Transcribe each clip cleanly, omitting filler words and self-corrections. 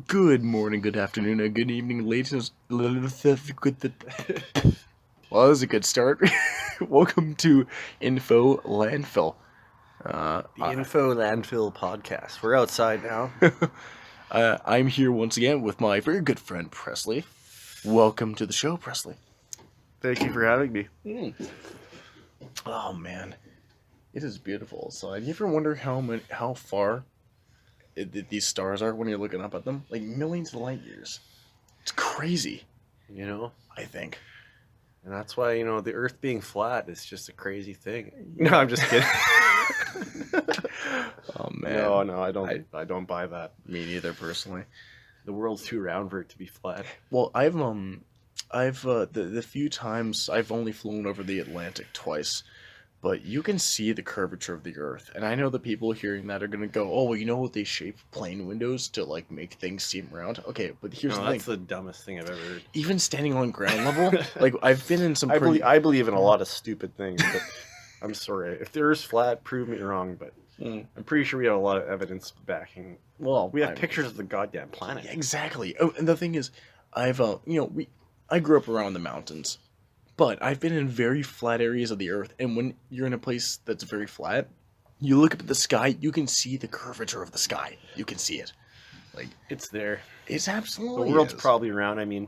Good morning, good afternoon, and good evening, ladies. Well, that was a good start. Welcome to Info Landfill. The Info Landfill podcast. We're outside now. I'm here once again with my very good friend Presley. Welcome to the show, Presley. Thank you for having me. Oh man, it is beautiful. So, do you ever wonder how far these stars are when you're looking up at them? Like millions of light years. It's crazy. You know, I think. and that's why the Earth being flat is just a crazy thing. No, I'm just kidding. Oh man. No, I don't buy that. Me neither, personally. The world's too round for it to be flat. Well, I've the few times I've only flown over the Atlantic twice, but you can see the curvature of the Earth, and I know the people hearing that are gonna go, "Oh, well, you know what? They shape plane windows to like make things seem round." Okay, but here's No, the that's thing: the dumbest thing I've ever heard. even standing on ground level, like I've been in some pretty. I believe in a lot of stupid things, but I'm sorry. If the Earth's flat, prove me wrong, but I'm pretty sure we have a lot of evidence backing. Well, We have pictures of the goddamn planet. Yeah, exactly. Oh, and the thing is, I grew up around the mountains, but I've been in very flat areas of the earth, and when you're in a place that's very flat, you look up at the sky, you can see the curvature of the sky. You can see it. Like, It's there. it's The absolutely world's is. probably round. I mean,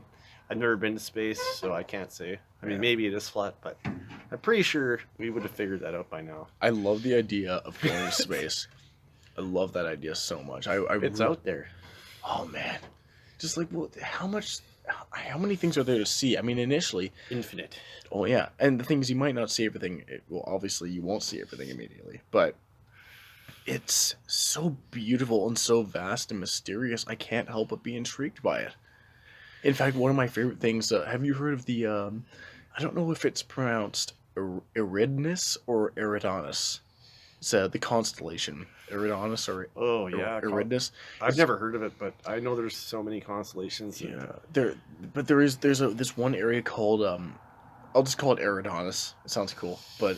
I've never been to space, so I can't say. I mean, Yeah. maybe it is flat, but I'm pretty sure we would have figured that out by now. I love the idea of going to space. I love that idea so much. It's out there. Oh man, just like how many things are there to see? I mean, initially, Infinite. oh yeah, and the thing is, you might not see everything. Well, obviously, you won't see everything immediately, but it's so beautiful and so vast and mysterious. I can't help but be intrigued by it. In fact, one of my favorite things. Have you heard of the? I don't know if it's pronounced Eridanus or Eridanus. It's the constellation Eridanus or Oh, yeah. Eridanus. I've never heard of it, but I know there's so many constellations. Yeah, there's one area called I'll just call it Eridanus. It sounds cool, but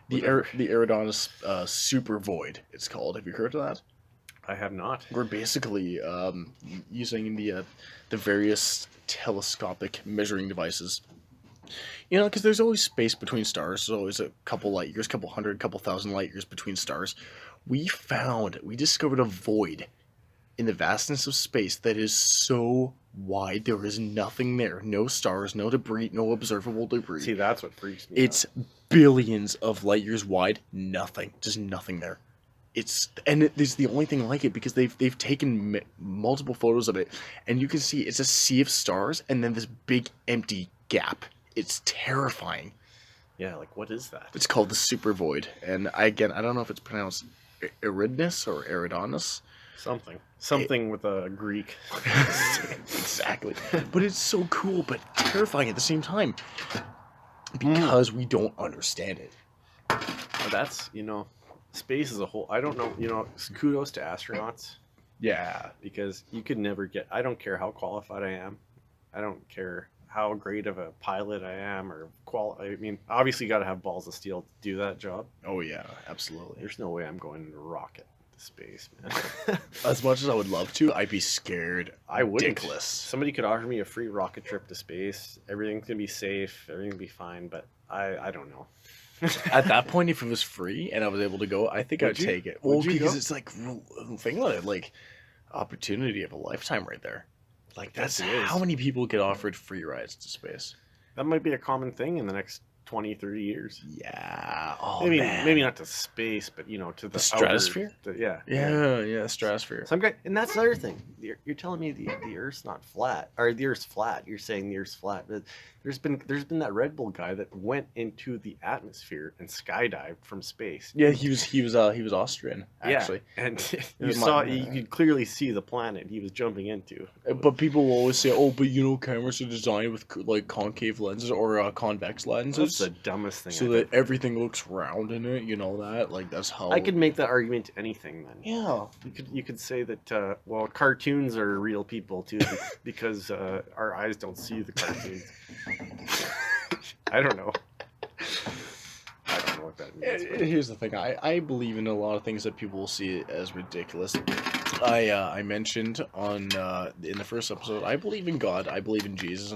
Whatever. The Eridanus super void. It's called. Have you heard of that? I have not. We're basically using the various telescopic measuring devices. You know, because there's always space between stars. There's always a couple light years, couple hundred, couple thousand light years between stars. We discovered a void in the vastness of space that is so wide. There is nothing there. No stars, no debris, no observable debris. See, that's what freaks me It's billions of light years wide. Nothing. Just nothing there. It's the only thing like it because they've taken multiple photos of it, and you can see it's a sea of stars and then this big empty gap. It's terrifying. Yeah, like, what is that? It's called the super void, and I don't know if it's pronounced Eridanus or Eridanus. Something with a Greek. Exactly. But it's so cool, but terrifying at the same time. Because we don't understand it. That's, space as a whole. I don't know, kudos to astronauts Yeah. because you could never get, I don't care how qualified I am. I don't care how great of a pilot I am I mean, obviously you got to have balls of steel to do that job. Oh, yeah, absolutely. There's no way I'm going in a rocket to space, man. As much as I would love to, I'd be scared. I wouldn't. Ridiculous. Somebody could offer me a free rocket trip to space. Everything's going to be safe. Everything will be fine, but I don't know. At that point, if it was free and I was able to go, I think I'd take it. Well, Would you because go? it's like, think about it, like, opportunity of a lifetime right there. Like, that's Yes, it is. how many people get offered free rides to space. That might be a common thing in the next 20, 30 years. Yeah. Oh, maybe man. maybe not to space, but to the stratosphere? Yeah. Yeah, stratosphere. Some guy, and that's the other thing. You're telling me the Earth's not flat, or the Earth's flat. You're saying the Earth's flat, but there's been that Red Bull guy that went into the atmosphere and skydived from space. Yeah, he was Austrian, actually. Yeah, and was you could clearly see the planet he was jumping into. But people will always say, "Oh, but cameras are designed with like concave lenses or convex lenses, That's the dumbest thing. so that everything looks round in it." You know that, like that's how. I could make that argument to anything then. Yeah. You could say that cartoons are real people too because our eyes don't see the cartoons. I don't know. I don't know what that means. Here's the thing. I believe in a lot of things that people will see as ridiculous. I mentioned on in the first episode, I believe in God, I believe in Jesus,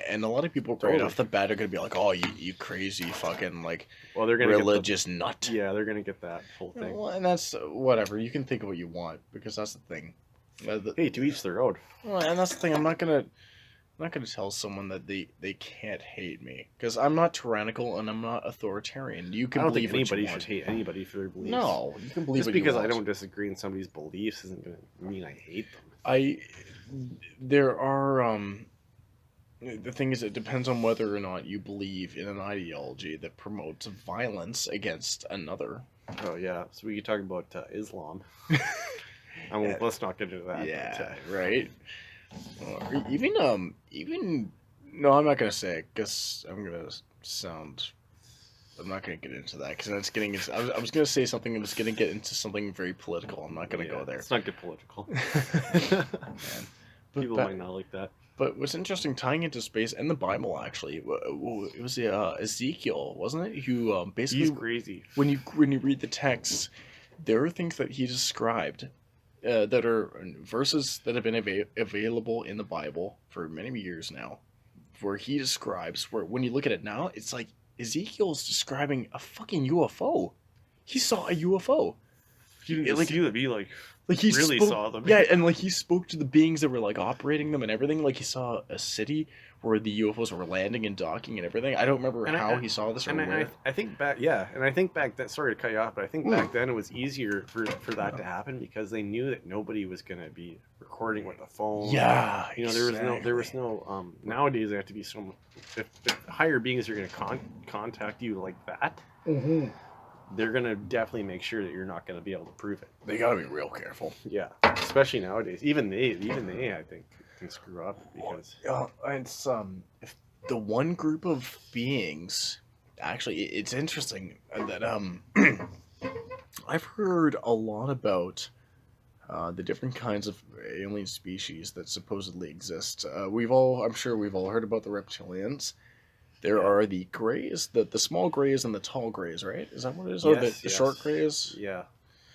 and a lot of people right Totally. off the bat are gonna be like, "Oh, you crazy fucking like Well, they're gonna religious nut." get the, yeah, they're gonna get that whole thing. Well, and that's whatever. You can think of what you want because that's the thing. Hey, to each their own. Well, and that's the thing. I'm not gonna tell someone that they can't hate me because I'm not tyrannical and I'm not authoritarian. You I can don't believe think what you anybody want. should hate anybody for their beliefs. No, you can believe Just what because you I want. don't disagree in somebody's beliefs isn't gonna mean I hate them. There are the thing is, it depends on whether or not you believe in an ideology that promotes violence against another. Oh yeah, so we could talk about Islam. I won't. Let's not get into that. Yeah, right. Or even no, I'm not gonna say it because I'm gonna sound. I'm not gonna get into that because that's getting. I was gonna say something. I was gonna get into something very political. I'm not gonna go there. Let's not get political. Man. People might not like that. But what's interesting, tying into space and the Bible, actually, it was Ezekiel, wasn't it? Who basically, He's crazy. when you read the text, there are things that he described that are verses that have been available in the Bible for many years now, where he describes where when you look at it now, it's like Ezekiel's describing a fucking UFO. He saw a UFO. You didn't like- see them. He Like he really spoke, saw them. Yeah, and like he spoke to the beings that were like operating them and everything. Like he saw a city where the UFOs were landing and docking and everything. I don't remember how he saw this or And where. I think back, and I think back that. Sorry to cut you off, but I think back then it was easier for that to happen because they knew that nobody was going to be recording with a phone. Yeah, You know, there was no. Nowadays, there have to be some. If higher beings are going to contact you like that, Mm-hmm. they're going to definitely make sure that you're not going to be able to prove it. They gotta be real careful. Yeah, especially nowadays. Even they, I think, can screw up because. Yeah, it's if the one group of beings, actually, it's interesting that I've heard a lot about the different kinds of alien species that supposedly exist. I'm sure we've all heard about the reptilians. There are the greys, the small greys and the tall greys, right? Is that what it is? Or the short greys? Yeah,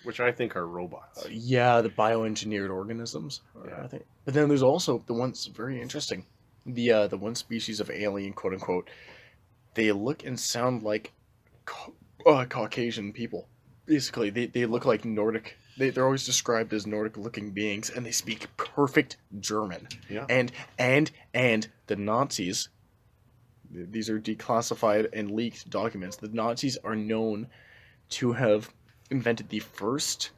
which I think are robots. Yeah, the bioengineered organisms. Yeah. I think. But then there's also the ones very interesting. The one species of alien, quote unquote. They look and sound like Caucasian people. Basically, they look like Nordic. They're always described as Nordic-looking beings, and they speak perfect German. Yeah. And the Nazis. These are declassified and leaked documents. The Nazis are known to have invented the first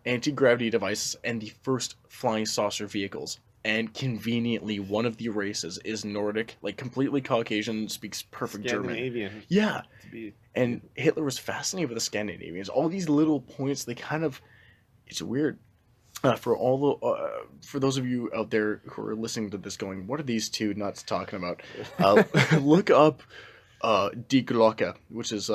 anti-gravity devices and the first flying saucer vehicles. And conveniently, one of the races is Nordic, like completely Caucasian, speaks perfect German. Scandinavian. Yeah. To be, And Hitler was fascinated with the Scandinavians. All these little points, they kind of, it's weird. For those of you out there who are listening to this going, what are these two nuts talking about? Look up Die Glocke, which is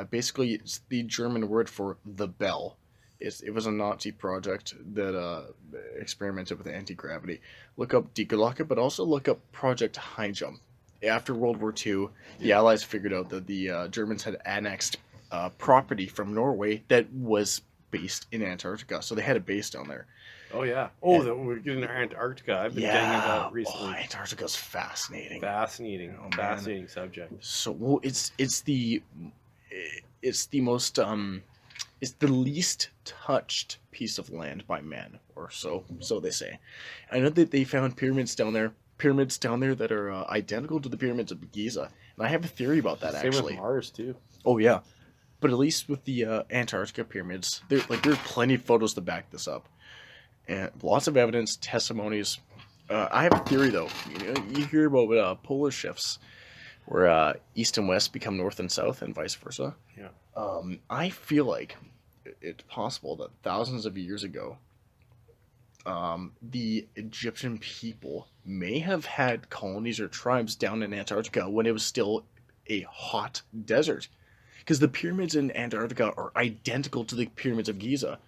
basically it's the German word for the bell. It was a Nazi project that experimented with anti-gravity. Look up Die Glocke, but also look up Project High Jump. After World War II, the Allies figured out that the Germans had annexed property from Norway that was based in Antarctica, so they had a base down there. Oh yeah. Oh, we're getting to Antarctica. I've been getting into that recently. Oh, Antarctica's fascinating. Fascinating. Oh, man. Fascinating subject. So well, it's the most it's the least touched piece of land by man, or so they say. I know that they found pyramids down there that are identical to the pyramids of Giza, and I have a theory about that. Same actually. with Mars too. Oh yeah, but at least with the Antarctica pyramids, there are plenty of photos to back this up, and lots of evidence, testimonies. I have a theory though. You hear about polar shifts, where east and west become north and south, and vice versa. Yeah. I feel like it's possible that thousands of years ago, the Egyptian people may have had colonies or tribes down in Antarctica when it was still a hot desert. Because the pyramids in Antarctica are identical to the pyramids of Giza.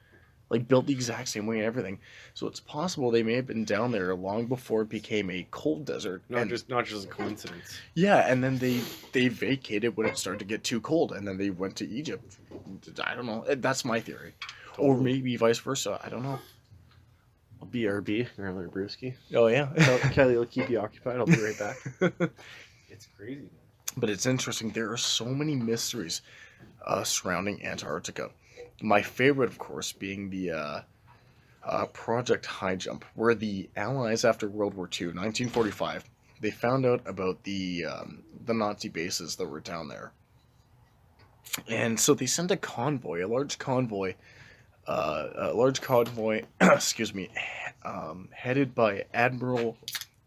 Like, built the exact same way and everything. So it's possible they may have been down there long before it became a cold desert. Not just a coincidence. Yeah, and then they vacated when it started to get too cold, and then they went to Egypt. I don't know. That's my theory. or Totally. maybe vice versa. I don't know. BRB, Grandler Brewski. Oh yeah. Kelly will keep you occupied. I'll be right back. It's crazy, man. But it's interesting. There are so many mysteries surrounding Antarctica. My favorite, of course, being the Project High Jump, where the Allies after World War II, 1945, they found out about the Nazi bases that were down there, and so they sent a convoy, a large convoy, excuse me, headed by Admiral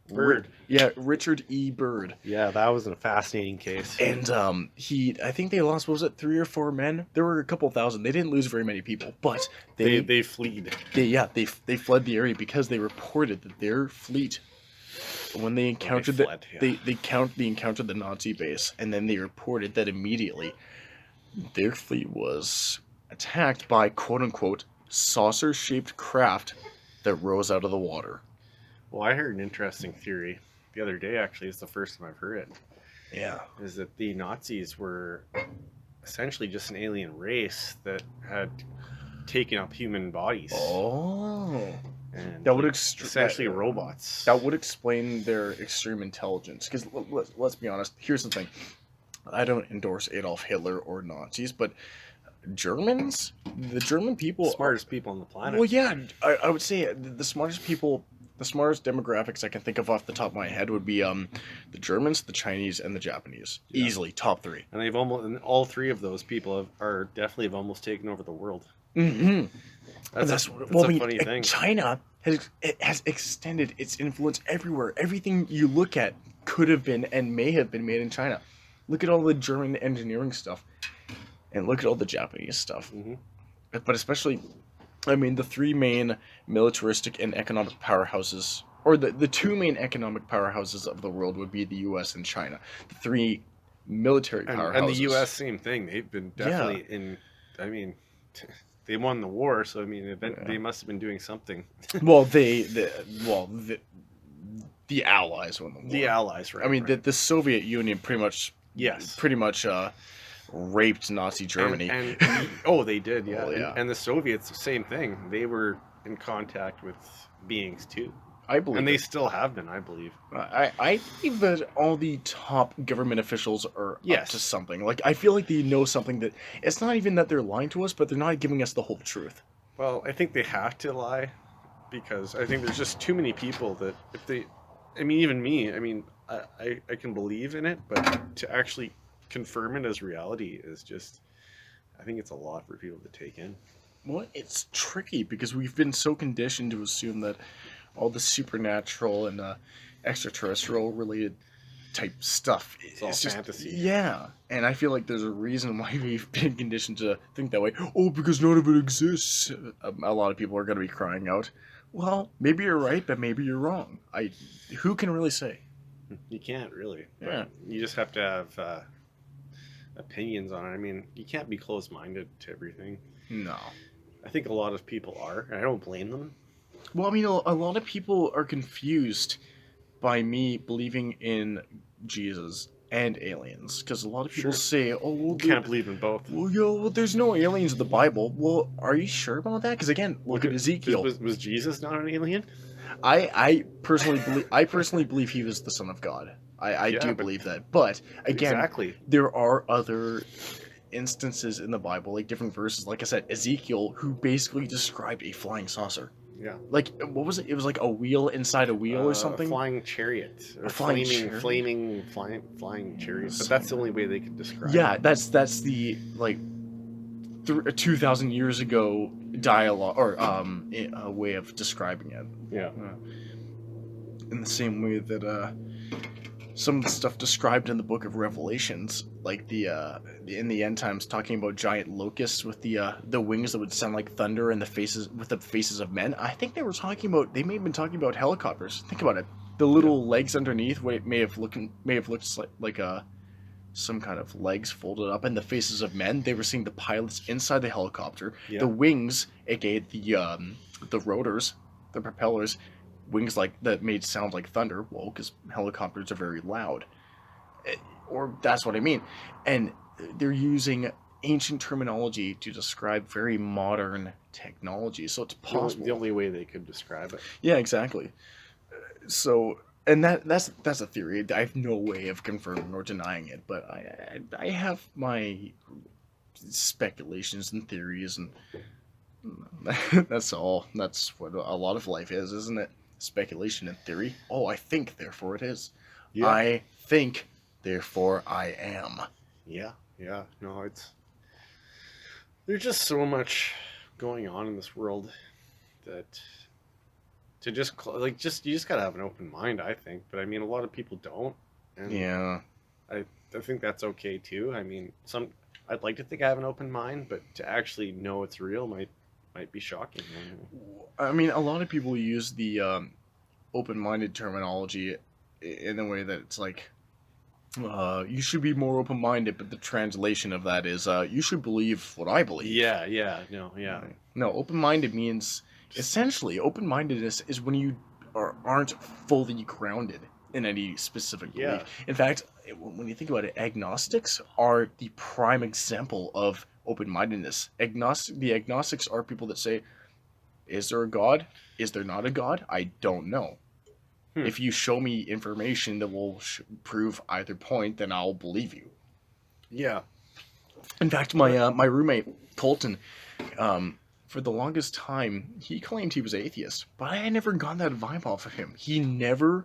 Byrd. Richard E. Byrd. Yeah, that was a fascinating case. And I think they lost, what was it, 3 or 4 men? There were a couple thousand. They didn't lose very many people, but They fled. they fled the area because they reported that their fleet, when they encountered they encountered the Nazi base, and then they reported that immediately their fleet was attacked by quote unquote saucer-shaped craft that rose out of the water. Well, I heard an interesting theory the other day. Actually, it's the first time I've heard it. Yeah. Is that the Nazis were essentially just an alien race that had taken up human bodies. Oh. And That would essentially robots. That would explain their extreme intelligence. Because let's be honest. Here's the thing. I don't endorse Adolf Hitler or Nazis, but Germans, the German people, smartest people on the planet. well, yeah, I would say the smartest people, the smartest demographics I can think of off the top of my head would be the Germans, the Chinese, and the Japanese. Yeah. Easily top 3. And all 3 of those people are definitely have almost taken over the world. Mm-hmm. That's a funny thing. China has extended its influence everywhere. Everything you look at could have been and may have been made in China. Look at all the German engineering stuff, and look at all the Japanese stuff. Mm-hmm. But especially, I mean, the 3 main militaristic and economic powerhouses, or the 2 main economic powerhouses of the world would be the U.S. and China. The 3 military powerhouses. And the U.S. same thing. They've been definitely in. I mean, they won the war, so I mean, they must have been doing something. Well, the Allies won the war. The Allies, right? I mean, right. the Soviet Union pretty much raped Nazi Germany. And they did, yeah. Oh, yeah. And the Soviets, same thing. They were in contact with beings too. I believe, and they still have been, I believe. I believe that all the top government officials are up to something. Like, I feel like they know something that it's not even that they're lying to us, but they're not giving us the whole truth. Well, I think they have to lie because I think there's just too many people that if they, I mean, even me, I mean, I can believe in it, but to actually confirm it as reality is just, I think it's a lot for people to take in. Well, it's tricky because we've been so conditioned to assume that all the supernatural and extraterrestrial related type stuff it's all just fantasy. Yeah, and I feel like there's a reason why we've been conditioned to think that way. Oh, because none of it exists. A lot of people are going to be crying out. Well, maybe you're right, but maybe you're wrong. Who can really say? You can't really. Yeah. You just have to have opinions on it. I mean, you can't be closed-minded to everything. No. I think a lot of people are, and I don't blame them. Well, I mean, a lot of people are confused by me believing in Jesus and aliens, because a lot of people say, "Oh, well, you can't believe in both." Well, there's no aliens in the Bible. Well, are you sure about that? Because again, look at Ezekiel. Was Jesus not an alien? I personally believe he was the Son of God. I do believe that. But again, there are other instances in the Bible, like different verses. Like I said, Ezekiel, who basically described a flying saucer. Yeah. Like, what was it? It was like a wheel inside a wheel or something? A flying chariot. Or flaming chariot. But that's the only way they could describe it. Yeah, that's the, like, 2,000 years ago dialogue, or a way of describing it. Yeah. In the same way that some of the stuff described in the Book of Revelations, like in the end times, talking about giant locusts with the wings that would sound like thunder and the faces of men. I think they may have been talking about helicopters. Think about it. The little legs underneath, what it may have looked like some kind of legs folded up, and the faces of men. They were seeing the pilots inside the helicopter. Yeah. The wings, aka the rotors, the propellers, wings like that made sound like thunder. Well, because helicopters are very loud, or that's what I mean. And they're using ancient terminology to describe very modern technology. So it's possible. The only way they could describe it. Yeah, exactly. So, and that's a theory. I have no way of confirming or denying it, but I have my speculations and theories, and that's all. That's what a lot of life is, isn't it? Speculation and theory. Oh, I think, therefore it is. Yeah. I think, therefore I am. Yeah. No, there's just so much going on in this world that to just you just gotta have an open mind, I think. But I mean, a lot of people don't, and Yeah. I think that's okay too. I mean, I'd like to think I have an open mind, but to actually know it's real might be shocking. I mean, a lot of people use the open-minded terminology in the way that it's like, you should be more open-minded, but the translation of that is, you should believe what I believe. Yeah. No, open-minded means, essentially, open-mindedness is when you aren't fully grounded in any specific belief. Yeah. In fact, when you think about it, agnostics are the prime example of open-mindedness. The agnostics are people that say, is there a God? Is there not a God? I don't know. If you show me information that will prove either point, then I'll believe you. Yeah. In fact, my roommate Colton, for the longest time, he claimed he was atheist, but I had never gotten that vibe off of him. He never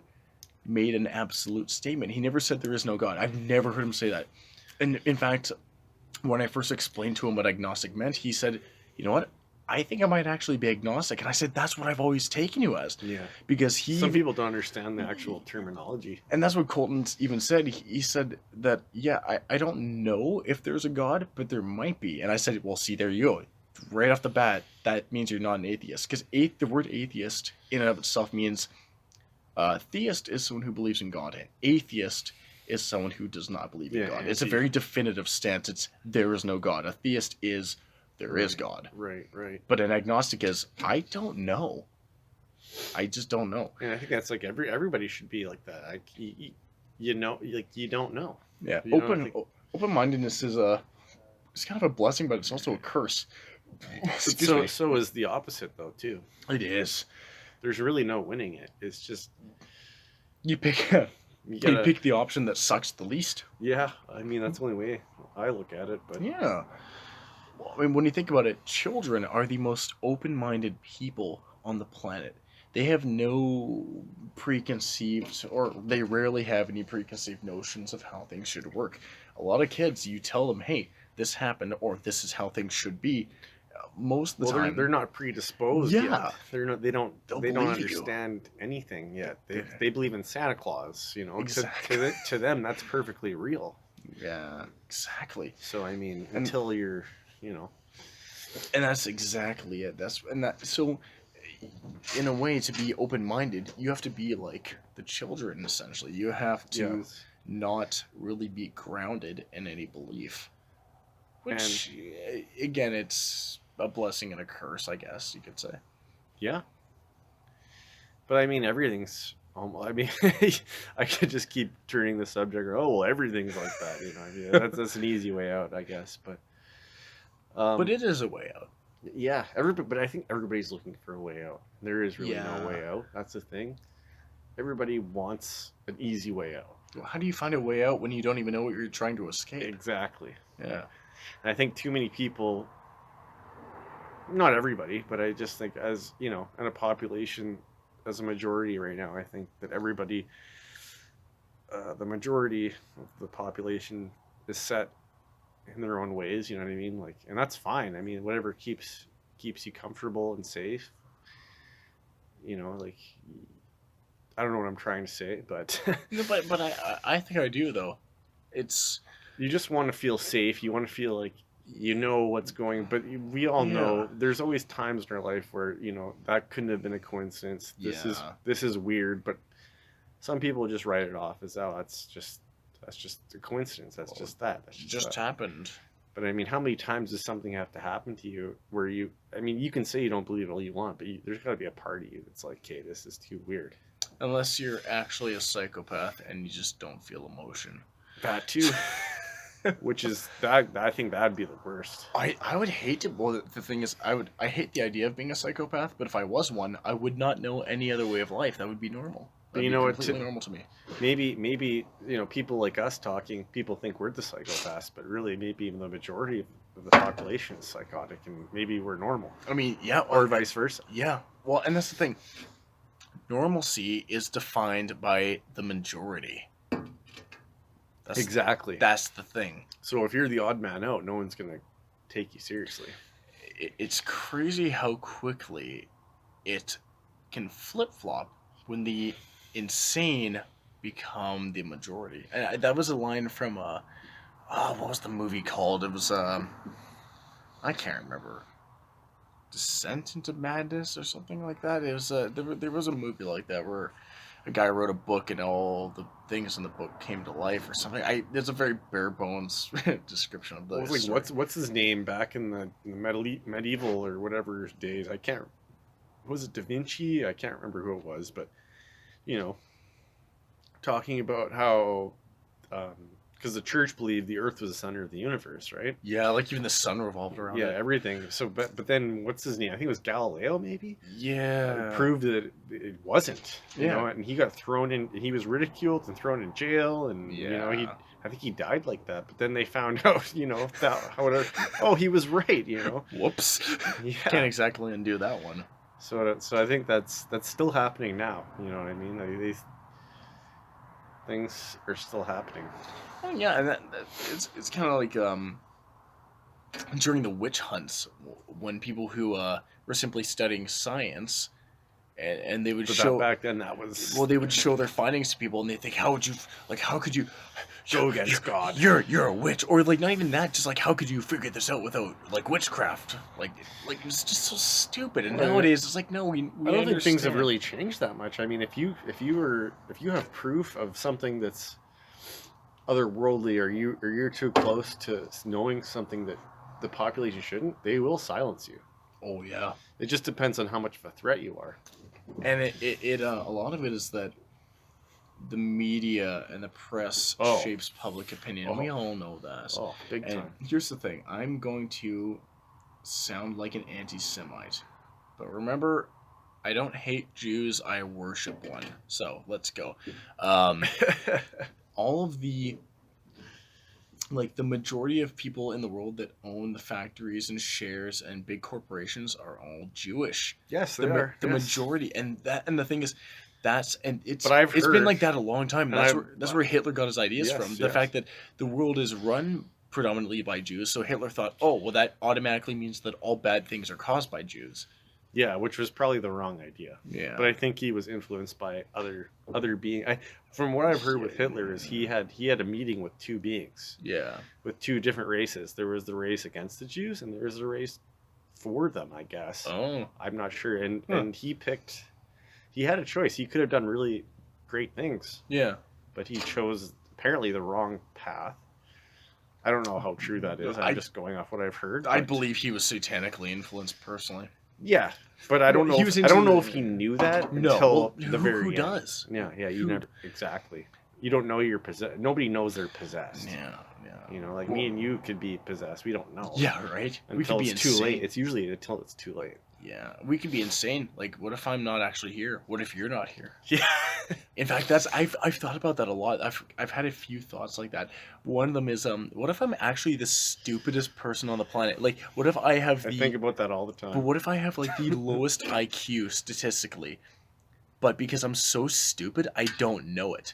made an absolute statement. He never said there is no God. I've never heard him say that. And in fact, when I first explained to him what agnostic meant, he said, "You know what? I think I might actually be agnostic." And I said, "That's what I've always taken you as." Yeah. Because some people don't understand the actual terminology. And that's what Colton even said. He said that, yeah, I don't know if there's a God, but there might be. And I said, well, see, there you go. Right off the bat, that means you're not an atheist. Because the word atheist in and of itself means theist is someone who believes in God. And atheist is someone who does not believe in God. It's a very definitive stance. It's there is no God. A theist is there is God. Right. But an agnostic is, I don't know. I just don't know. And I think that's like everybody should be like that. Like you know, like you don't know. Yeah, You open-mindedness is it's kind of a blessing, but it's also a curse. So is the opposite though too. It is. There's really no winning it. It's just you pick you pick the option that sucks the least. Yeah, I mean that's the only way I look at it. But yeah, well, I mean when you think about it, children are the most open-minded people on the planet. They have no preconceived, or they rarely have any preconceived notions of how things should work. A lot of kids, you tell them, hey, this happened, or this is how things should be. Most of the time, they're not predisposed. Yeah, yet. They don't understand anything yet. They believe in Santa Claus. You know, exactly. to them that's perfectly real. Yeah, exactly. So I mean, until you're, you know, and that's exactly it. So. In a way, to be open-minded, you have to be like the children, essentially. You have to not really be grounded in any belief. Which, again, it's a blessing and a curse, I guess you could say. Yeah. But I mean, everything's... I mean, I could just keep turning the subject, or, well, everything's like that, you know. I mean, that's an easy way out, I guess. But it is a way out. Yeah, but I think everybody's looking for a way out. There is really no way out. That's the thing. Everybody wants an easy way out. Well, how do you find a way out when you don't even know what you're trying to escape? Exactly. Yeah. And I think too many people, not everybody, but I just think as, you know, in a population, as a majority right now, I think that everybody, the majority of the population is set in their own ways, you know what I mean? Like, and that's fine. I mean, whatever keeps you comfortable and safe. You know, like, I don't know what I'm trying to say, but no, but I think I do though. It's you just want to feel safe. You want to feel like you know what's going. But we all know there's always times in our life where, you know, that couldn't have been a coincidence. This is weird, but some people just write it off as, oh, that's just a coincidence. That's just that. That's just happened. But I mean, how many times does something have to happen to you where you? I mean, you can say you don't believe it all you want, but there's got to be a part of you that's like, okay, this is too weird. Unless you're actually a psychopath and you just don't feel emotion. That too. which is that I think that'd be the worst. I would hate to. Well, the thing is, I hate the idea of being a psychopath. But if I was one, I would not know any other way of life that would be normal. But That'd you be know what? completely normal to me. Maybe people like us talking, people think we're the psychopaths, but really maybe even the majority of the population is psychotic, and maybe we're normal, I mean, yeah, or vice versa. yeah. Well, and that's the thing. Normalcy is defined by the majority. That's, Exactly. That's the thing. So if you're the odd man out, no one's gonna take you seriously. It's crazy how quickly it can flip flop when the insane become the majority. And that was a line from what was the movie called? It was I can't remember. Descent into Madness or something like that. It was there was a movie like that where a guy wrote a book and all the things in the book came to life or something. There's a very bare bones description of the story. What's his name back in the medieval or whatever days? I can't. Was it Da Vinci? I can't remember who it was, but talking about how because the church believed the Earth was the center of the universe, right? Yeah, like even the sun revolved around Yeah, it. everything. So, but then what's his name? I think it was Galileo, maybe. Yeah. Proved that it wasn't. You Yeah. know, and he got thrown in. He was ridiculed and thrown in jail, and Yeah. I think he died like that. But then they found out, oh, he was right. Whoops. Yeah. Can't exactly undo that one. So I think that's still happening now. You know what I mean? These things are still happening. Oh, yeah, and it's kind of like during the witch hunts when people who were simply studying science and they would But show back then that was they would show their findings to people and they think how could you go against God? You're a witch, or like not even that, just like how could you figure this out without like witchcraft? Like it's just so stupid. And nowadays it's like no, we I don't think things have understand. really changed that much. I mean, if you have proof of something that's otherworldly, or you're too close to knowing something that the population shouldn't, they will silence you. Oh yeah, It just depends on how much of a threat you are. and it a lot of it is that the media and the press Oh. shapes public opinion. Oh. We all know that. Oh, big And time. here's the thing: I'm going to sound like an anti-Semite, but remember, I don't hate Jews. I worship one. So let's go. All of the the majority of people in the world that own the factories and shares and big corporations are all Jewish. Yes, they The are. the Yes. majority, and the thing is, it's But I've it's been heard- like that a long time. and That's where Hitler got his ideas Yes, from. The yes. fact that the world is run predominantly by Jews, so Hitler thought, oh well, that automatically means that all bad things are caused by Jews. Yeah, which was probably the wrong idea. Yeah, But I think he was influenced by other being. From what I've heard with Hitler is he had a meeting with two beings, yeah, with two different races. There was the race against the Jews, and there was the race for them, I guess. oh I'm not sure. And Huh. and he had a choice. He could have done really great things, yeah. but he chose apparently the wrong path. I don't know how true that is. I'm just going off what I've heard. I but- believe he was satanically influenced personally. Yeah, but I don't know. He was I don't into know the- if he knew that No, until well, the who very end. does? Yeah, you Who- never exactly. You don't know you're possessed. Nobody knows they're possessed. Yeah. Like me and you could be possessed. We don't know. Yeah, right. We Until could be it's too insane. late. It's usually until it's too late. Yeah, we could be insane. Like, what if I'm not actually here? What if you're not here? Yeah. In fact, I've thought about that a lot. I've had a few thoughts like that. One of them is what if I'm actually the stupidest person on the planet? Like, what if I have I the think about that all the time. but what if I have like the lowest IQ statistically, but because I'm so stupid, I don't know it.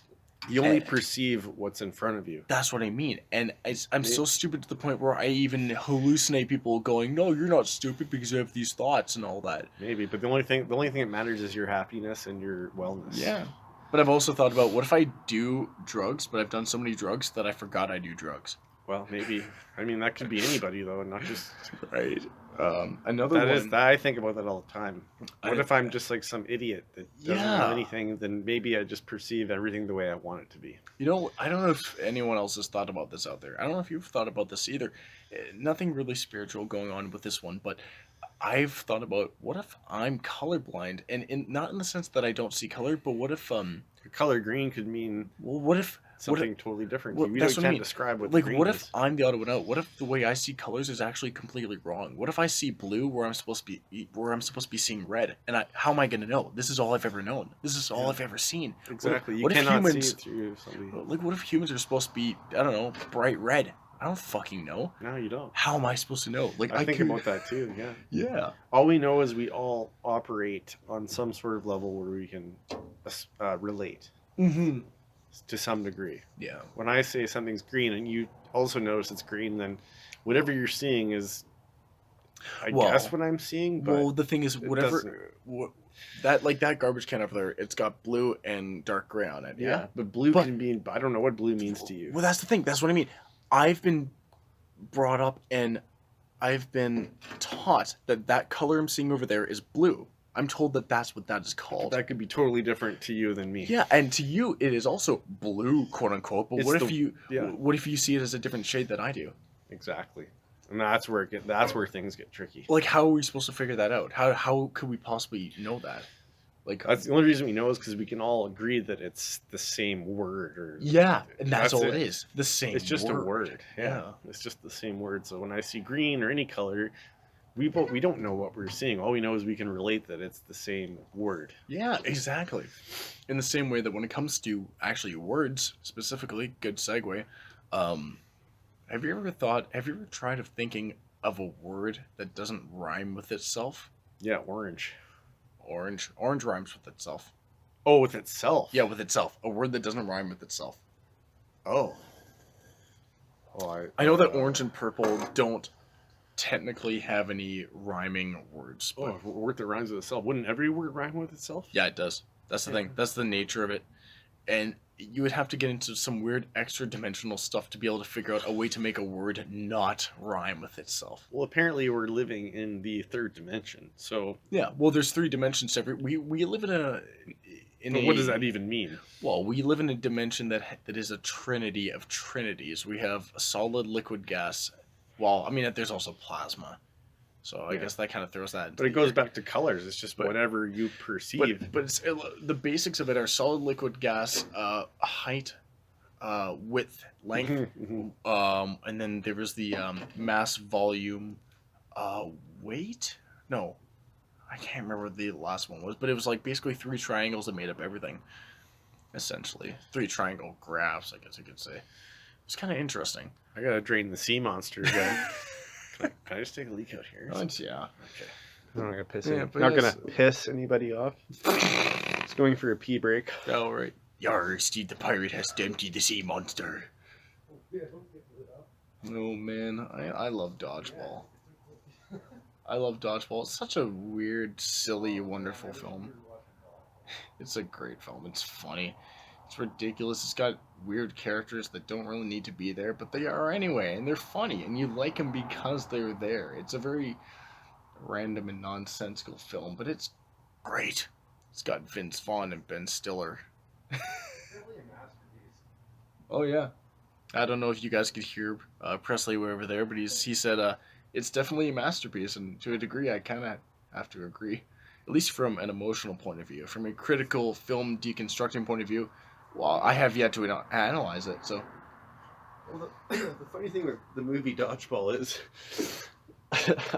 You only Eh. perceive what's in front of you. That's what I mean. And I'm so stupid to the point where I even hallucinate people going, no, you're not stupid because you have these thoughts and all that. Maybe, but the only thing that matters is your happiness and your wellness. Yeah. But I've also thought about what if I do drugs, but I've done so many drugs that I forgot I do drugs. Well, maybe. I mean, that could be anybody though, not just. Right. Another one. I think about that all the time. What I- if I'm just like some idiot that doesn't Yeah. know anything? Then maybe I just perceive everything the way I want it to be. You know, I don't know if anyone else has thought about this out there. I don't know if you've thought about this either. Nothing really spiritual going on with this one, but I've thought about what if I'm colorblind, and not in the sense that I don't see color, but what if The color green could mean well, what if something totally different. Well, We that's don't, what I can't mean. describe what Like, green what is. if I'm the odd one out? What if the way I see colors is actually completely wrong? What if I see blue where I'm supposed to be seeing red? And how am I going to know? This is all I've ever known. This is all Yeah. I've ever seen. Exactly. You What if cannot see humans? it through something. Like, what if humans are supposed to be? I don't know, bright red. I don't fucking know. No, you don't. How am I supposed to know? Like, I think could... about that too. Yeah. Yeah. All we know is we all operate on some sort of level where we can relate Mm-hmm. to some degree. Yeah. When I say something's green and you also notice it's green, then whatever you're seeing is, I guess, what I'm seeing. But well, the thing is, whatever that garbage can over there, it's got blue and dark gray on it. yeah, but blue can mean. I don't know what blue means to you. Well, that's the thing. That's what I mean. I've been brought up and I've been taught that color I'm seeing over there is blue. I'm told that that's what that is called. That could be totally different to you than me. Yeah, and to you it is also blue, quote unquote. But It's what if you see it as a different shade than I do? Exactly, and that's where things get tricky. Like, how are we supposed to figure that out? How could we possibly know that? Like, That's the only reason we know is because we can all agree that it's the same word. Or yeah, and that's all it is. The same. It's just word. a word. Yeah, it's just the same word. So when I see green or any color, we don't know what we're seeing. All we know is we can relate that it's the same word. Yeah, exactly. In the same way that when it comes to actually words specifically, good segue. Have you ever tried of thinking of a word that doesn't rhyme with itself? Yeah, orange. Orange rhymes with itself. Oh, with itself. Yeah, with itself. A word that doesn't rhyme with itself. Oh. I know that orange and purple don't technically have any rhyming words. But a word that rhymes with itself. Wouldn't every word rhyme with itself? yeah, it does. That's the thing. That's the nature of it. And you would have to get into some weird extra dimensional stuff to be able to figure out a way to make a word not rhyme with itself. Well, apparently we're living in the third dimension. So yeah, well, there's 3 dimensions to every. We live in a. What does that even mean? Well, we live in a dimension that is a trinity of trinities. We have a solid, liquid, gas. Well, I mean, there's also plasma. So I guess that kind of throws that. But it goes back to colors. It's just whatever you perceive. But it's, the basics of it are solid, liquid, gas, height, width, length, and then there was the mass, volume, weight. No, I can't remember what the last one was, but it was like basically 3 triangles that made up everything. Essentially, 3 triangle graphs, I guess you could say. It's kind of interesting. I gotta drain the sea monster again. Can I just take a leak out here? Yeah. Okay. I'm not gonna piss. Yeah, Not gonna piss anybody off. It's going for a pee break. Oh right. Yar, Steve the pirate has to empty the sea monster. Oh man, I love Dodgeball. I love Dodgeball. It's such a weird, silly, wonderful film. It's a great film. It's funny. It's ridiculous. It's got weird characters that don't really need to be there, but they are anyway, and they're funny, and you like them because they're there. It's a very random and nonsensical film, but it's great. It's got Vince Vaughn and Ben Stiller. Oh yeah. I don't know if you guys could hear Presley over there, but he said it's definitely a masterpiece, and to a degree I kind of have to agree. At least from an emotional point of view. From a critical film deconstructing point of view, well, I have yet to analyze it, so. Well, the funny thing with the movie Dodgeball is,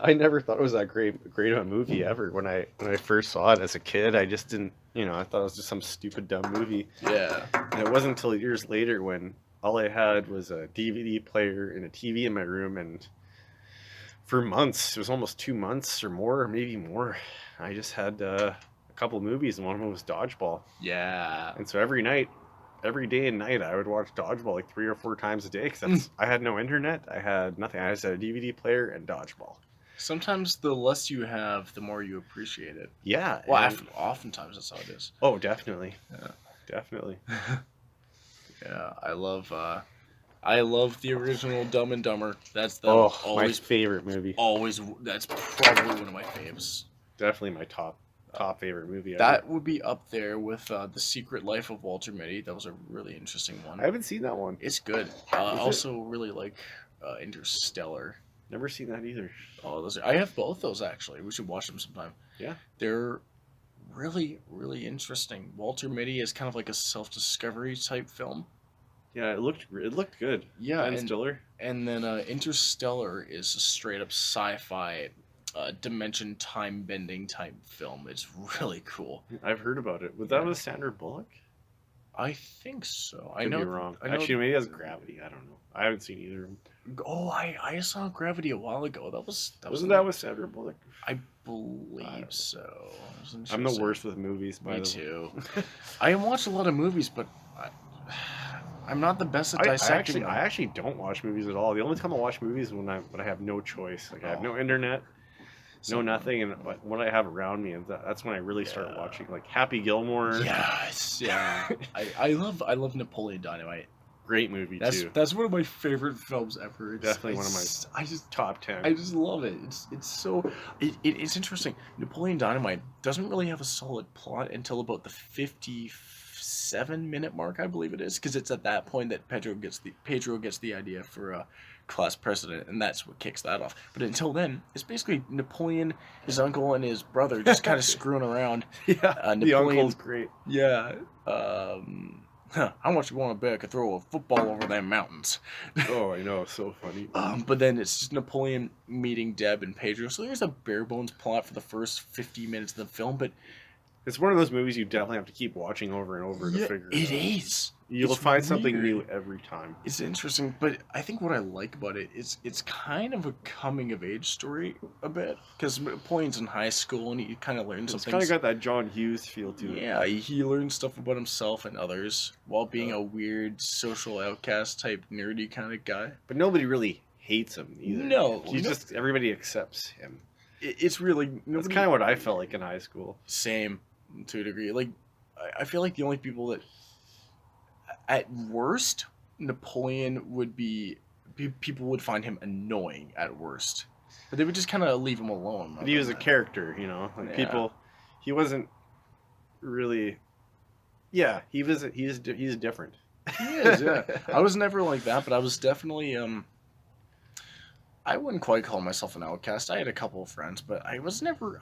I never thought it was that great of a movie ever. When I first saw it as a kid, I just didn't, I thought it was just some stupid dumb movie. Yeah. And it wasn't until years later when all I had was a DVD player and a TV in my room, and for months, it was almost 2 months or more, maybe more, I just had a couple movies, and one of them was Dodgeball. Yeah. And so every day and night, I would watch Dodgeball like 3 or 4 times a day, because I had no internet, I had nothing, I just had a DVD player and Dodgeball. Sometimes the less you have, the more you appreciate it. Yeah. Well, oftentimes that's how it is. Oh, definitely. Yeah. Definitely. Yeah, I love the original Dumb and Dumber. That's my favorite movie. That's probably one of my faves. Definitely my top favorite movie ever. That would be up there with The Secret Life of Walter Mitty. That was a really interesting one. I haven't seen that one. It's good. Also really like Interstellar. Never seen that either. Oh, I have both those actually. We should watch them sometime. Yeah. They're really, really interesting. Walter Mitty is kind of like a self-discovery type film. Yeah, it looked good. Yeah, Ben Stiller. and then Interstellar is a straight up sci-fi, dimension time bending type film. It's really cool. I've heard about it. Was that Yeah. with Sandra Bullock? I think so. Could be wrong. I know. Actually, maybe that's Gravity. I don't know. I haven't seen either of them. Oh, I saw Gravity a while ago. That was Wasn't that with Sandra Bullock? I believe so. I'm the worst with movies. By Me the too. I watch a lot of movies, but I'm not the best at I dissecting. actually don't watch movies at all. The only time I watch movies is when I have no choice. Like I have no internet, no nothing, and what I have around me, and that's when I really start watching like Happy Gilmore. Yes, yeah. I love Napoleon Dynamite. Great movie too. That's one of my favorite films ever. Definitely one of my top 10. I just love it. It's so it's interesting. Napoleon Dynamite doesn't really have a solid plot until about the 57-minute mark, I believe it is, because it's at that point that Pedro gets the idea for class president, and that's what kicks that off. But until then, it's basically Napoleon, his uncle, and his brother just kind of screwing around. Yeah, the uncle's great. Yeah. How much you want to bet I could throw a football over them mountains? Oh, I know, so funny. But then it's just Napoleon meeting Deb and Pedro. So there's a bare bones plot for the first 50 minutes of the film, but it's one of those movies you definitely have to keep watching over and over to figure it out. It is. You'll find something new every time. It's interesting, but I think what I like about it is it's kind of a coming of age story a bit, because Napoleon's in high school and he kind of learns something. It's kind of got that John Hughes feel to it. Yeah, he learns stuff about himself and others while being a weird social outcast type nerdy kind of guy. But nobody really hates him either. No, just everybody accepts him. It's really that's kind of what I felt like in high school. Same, to a degree. Like I feel like the only people that, at worst, Napoleon would be people would find him annoying at worst, but they would just kind of leave him alone. But he was a character, like people. He wasn't really. Yeah, he's different. He is. Yeah, I was never like that, but I was definitely I wouldn't quite call myself an outcast. I had a couple of friends, but I was never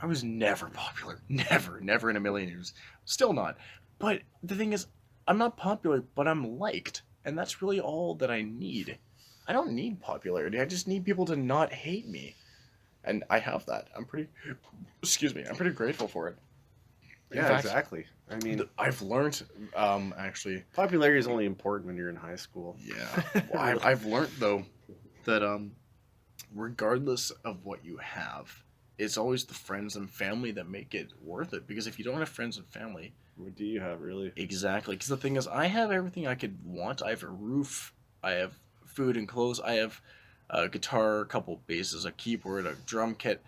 popular. Never in a million years. Still not. But the thing is, I'm not popular, but I'm liked. And that's really all that I need. I don't need popularity. I just need people to not hate me. And I have that. I'm pretty grateful for it. In fact, exactly. I mean, I've learned, actually. Popularity is only important when you're in high school. Yeah. Well, I've learned, though, that, regardless of what you have, it's always the friends and family that make it worth it. Because if you don't have friends and family, what do you have, really? Exactly. Because the thing is, I have everything I could want. I have a roof. I have food and clothes. I have a guitar, a couple basses, a keyboard, a drum kit.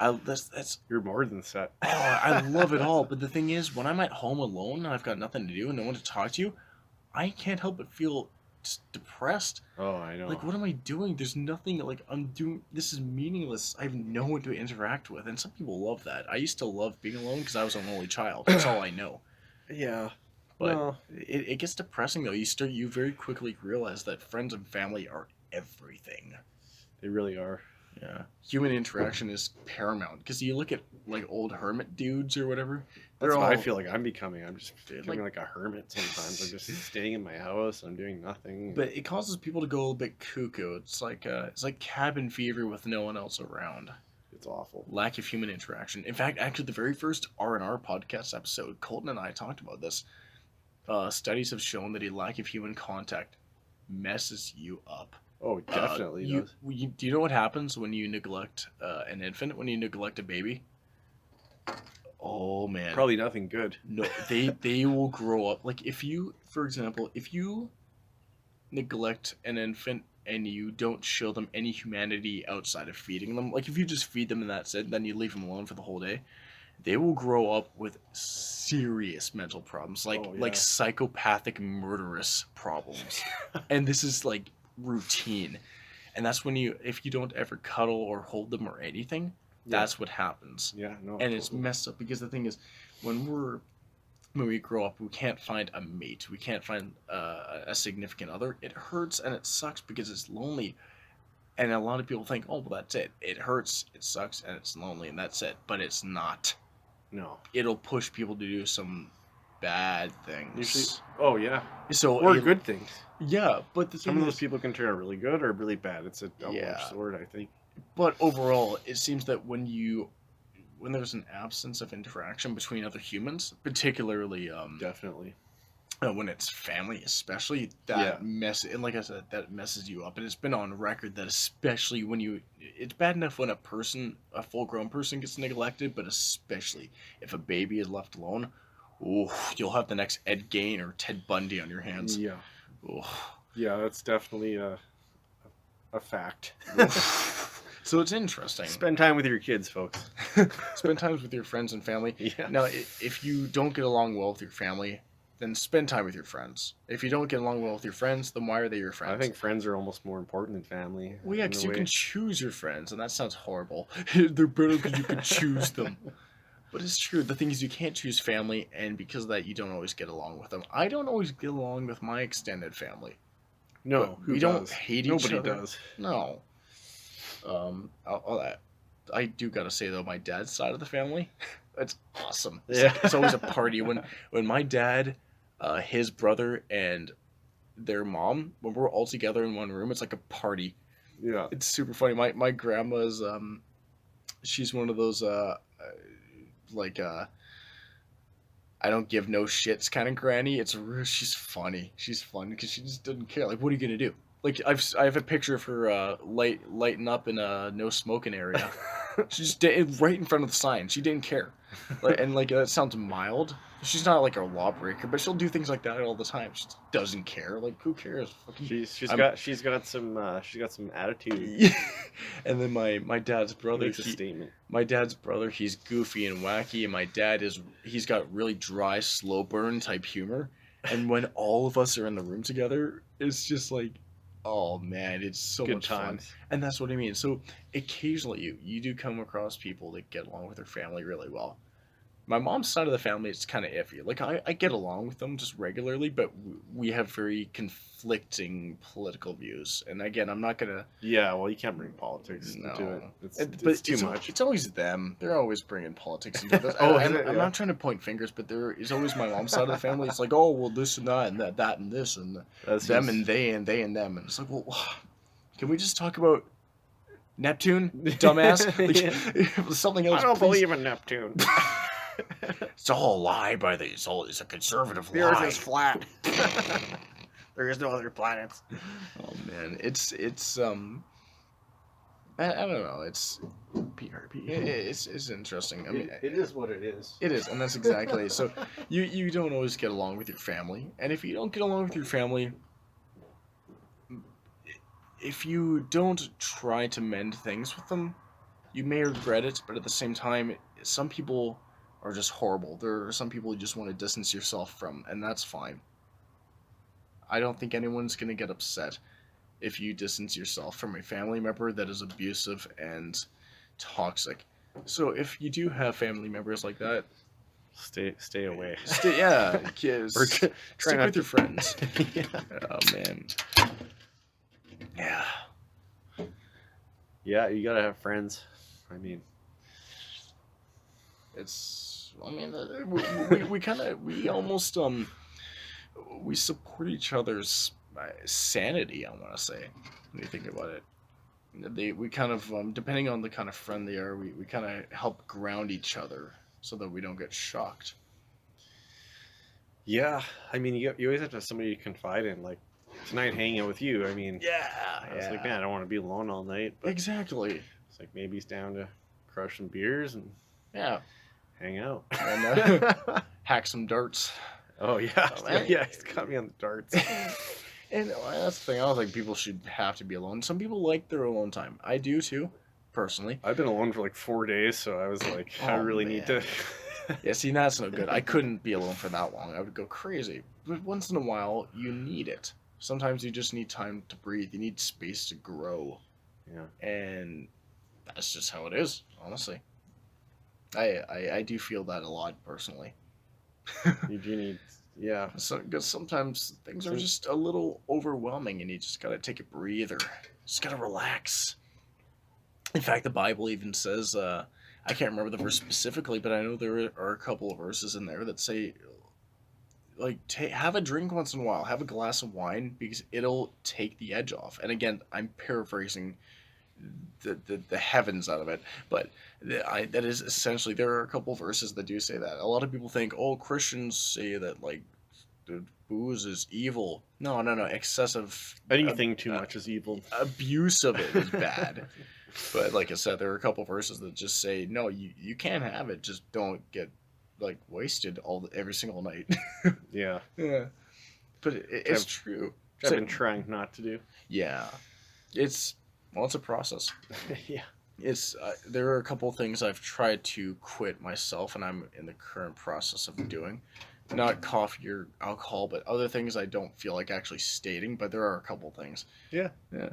That's You're more than set. Oh, I love it all. But the thing is, when I'm at home alone and I've got nothing to do and no one to talk to, I can't help but feel depressed. Oh, I know. Like, what am I doing? There's nothing, like, I'm doing, this is meaningless. I have no one to interact with. And some people love that. I used to love being alone because I was an only child. That's all I know. Yeah. But it gets depressing, though. You very quickly realize that friends and family are everything. They really are. Yeah. Human interaction is paramount. Because you look at, like, old hermit dudes or whatever. That's what I feel like I'm becoming. I'm just feeling like a hermit sometimes. I'm just staying in my house. I'm doing nothing. But it causes people to go a little bit cuckoo. It's like cabin fever with no one else around. It's awful. Lack of human interaction. In fact, actually, the very first R&R podcast episode, Colton and I talked about this. Studies have shown that a lack of human contact messes you up. Oh, definitely does. Do you know what happens when you neglect an infant, when you neglect a baby? Oh, man. Probably nothing good. No, they will grow up. Like, for example, if you neglect an infant and you don't show them any humanity outside of feeding them, like if you just feed them and that's it, then you leave them alone for the whole day, they will grow up with serious mental problems, like psychopathic murderous problems. And this is like routine. And that's when if you don't ever cuddle or hold them or anything, that's what happens. Yeah, no. And it's messed up because the thing is, when we grow up, we can't find a mate. We can't find a significant other. It hurts and it sucks because it's lonely. And a lot of people think, oh, well, that's it. It hurts, it sucks, and it's lonely, and that's it. But it's not. No. It'll push people to do some bad things. Usually, oh yeah, So or good things. Yeah, but the Some thing of those is, people can turn out really good or really bad. It's a double-edged Yeah. sword, I think. but overall, it seems that when there's an absence of interaction between other humans, particularly Definitely. when it's family, especially Yeah. and like I said, that messes you up. And it's been on record that especially it's bad enough when a full-grown person gets neglected, but especially if a baby is left alone, ooh, you'll have the next Ed Gein or Ted Bundy on your hands. Yeah. Ooh. Yeah, that's definitely a fact. So it's interesting. Spend time with your kids, folks. Spend time with your friends and family. Yeah. Now, if you don't get along well with your family, then spend time with your friends. If you don't get along well with your friends, then why are they your friends? I think friends are almost more important than family. Well, yeah, in because a you way. can choose your friends, and that sounds horrible. They're better because you can choose them. But it's true. The thing is, you can't choose family, and because of that, you don't always get along with them. I don't always get along with my extended family. No, we don't hate each Nobody other. does. No. I do gotta say though, my dad's side of the family, it's awesome. It's always a party when my dad, his brother, and their mom, when we're all together in one room, it's like a party. Yeah. It's super funny. My grandma's she's one of those like I don't give no shits kind of granny. She's funny. She's fun because she just doesn't care. Like, what are you gonna do? Like, I have a picture of her lighting up in a no smoking area. She just did right in front of the sign. She didn't care. And that sounds mild. She's not like a lawbreaker, but she'll do things like that all the time. She just doesn't care. Like, who cares? Fucking, She's got some attitude. Yeah. And then my dad's brother, Makes a statement. my dad's brother, he's goofy and wacky, and my dad he's got really dry, slow burn type humor. And when all of us are in the room together, it's just like, oh man, it's so Good much times. fun. And that's what I mean. So occasionally you do come across people that get along with their family really well. My mom's side of the family is kind of iffy. Like, I get along with them just regularly, but we have very conflicting political views. And again, I'm not gonna. Yeah, well, you can't bring politics into No. it. But It's too much. It's always them. They're always bringing politics into this. Oh, I'm, is it? I'm Yeah. not trying to point fingers, but there is always my mom's side of the family. It's like, oh, well, this and that and that and this and them and they and them. And it's like, well, can we just talk about Neptune, dumbass? Like, something else. I don't please. believe in Neptune. It's all a lie by the. It's a conservative The lie. Earth is flat. There is no other planets. Oh man, it's I don't know. It's PRP. It's interesting. I mean, it is what it is. it is, and that's exactly. So you don't always get along with your family, and if you don't get along with your family, if you don't try to mend things with them, you may regret it. But at the same time, some people are just horrible. There are some people you just want to distance yourself from, and that's fine. I don't think anyone's gonna get upset if you distance yourself from a family member that is abusive and toxic. So if you do have family members like that, Stay away. kids, Or stick try not with your friends. Yeah. Oh man, yeah. Yeah, you gotta have friends. I mean, We almost we support each other's sanity. I want to say, when you think about it, we kind of depending on the kind of friend they are, we kind of help ground each other so that we don't get shocked. yeah. I mean, you always have to have somebody to confide in. Like tonight, hanging out with you. I mean, I was like, man, I don't want to be alone all night. But Exactly. it's like maybe he's down to crush some beers and Yeah. hang out. And hack some darts. Oh yeah, Oh, man. yeah. He's got me on the darts. And that's the thing. I don't think people should have to be alone. Some people like their alone time. I do too, personally. I've been alone for like 4 days, so I was like, I Oh, really need to. Yeah, see, that's no good. I couldn't be alone for that long. I would go crazy. But once in a while, you need it. Sometimes you just need time to breathe. You need space to grow. Yeah. And that's just how it is, honestly. I do feel that a lot, personally. You do need. Yeah. So, because sometimes things are just a little overwhelming and you just gotta take a breather. Just gotta relax. In fact, the Bible even says, I can't remember the verse specifically, but I know there are a couple of verses in there that say, like have a drink once in a while, have a glass of wine because it'll take the edge off. And again, I'm paraphrasing the heavens out of it, but that is essentially, there are a couple verses that do say that. A lot of people think, oh, Christians say that like the booze is evil. No, no, no. Excessive Anything too much is evil. abuse of it is bad. But like I said, there are a couple verses that just say, no, you can have it, just don't get like wasted every single night. Yeah. Yeah, but it's true. Which I've been trying not to do. Yeah, it's it's a process. Yeah. It's there are a couple things I've tried to quit myself, and I'm in the current process of doing. Not coffee or alcohol, but other things I don't feel like actually stating. But there are a couple things. Yeah. Yeah.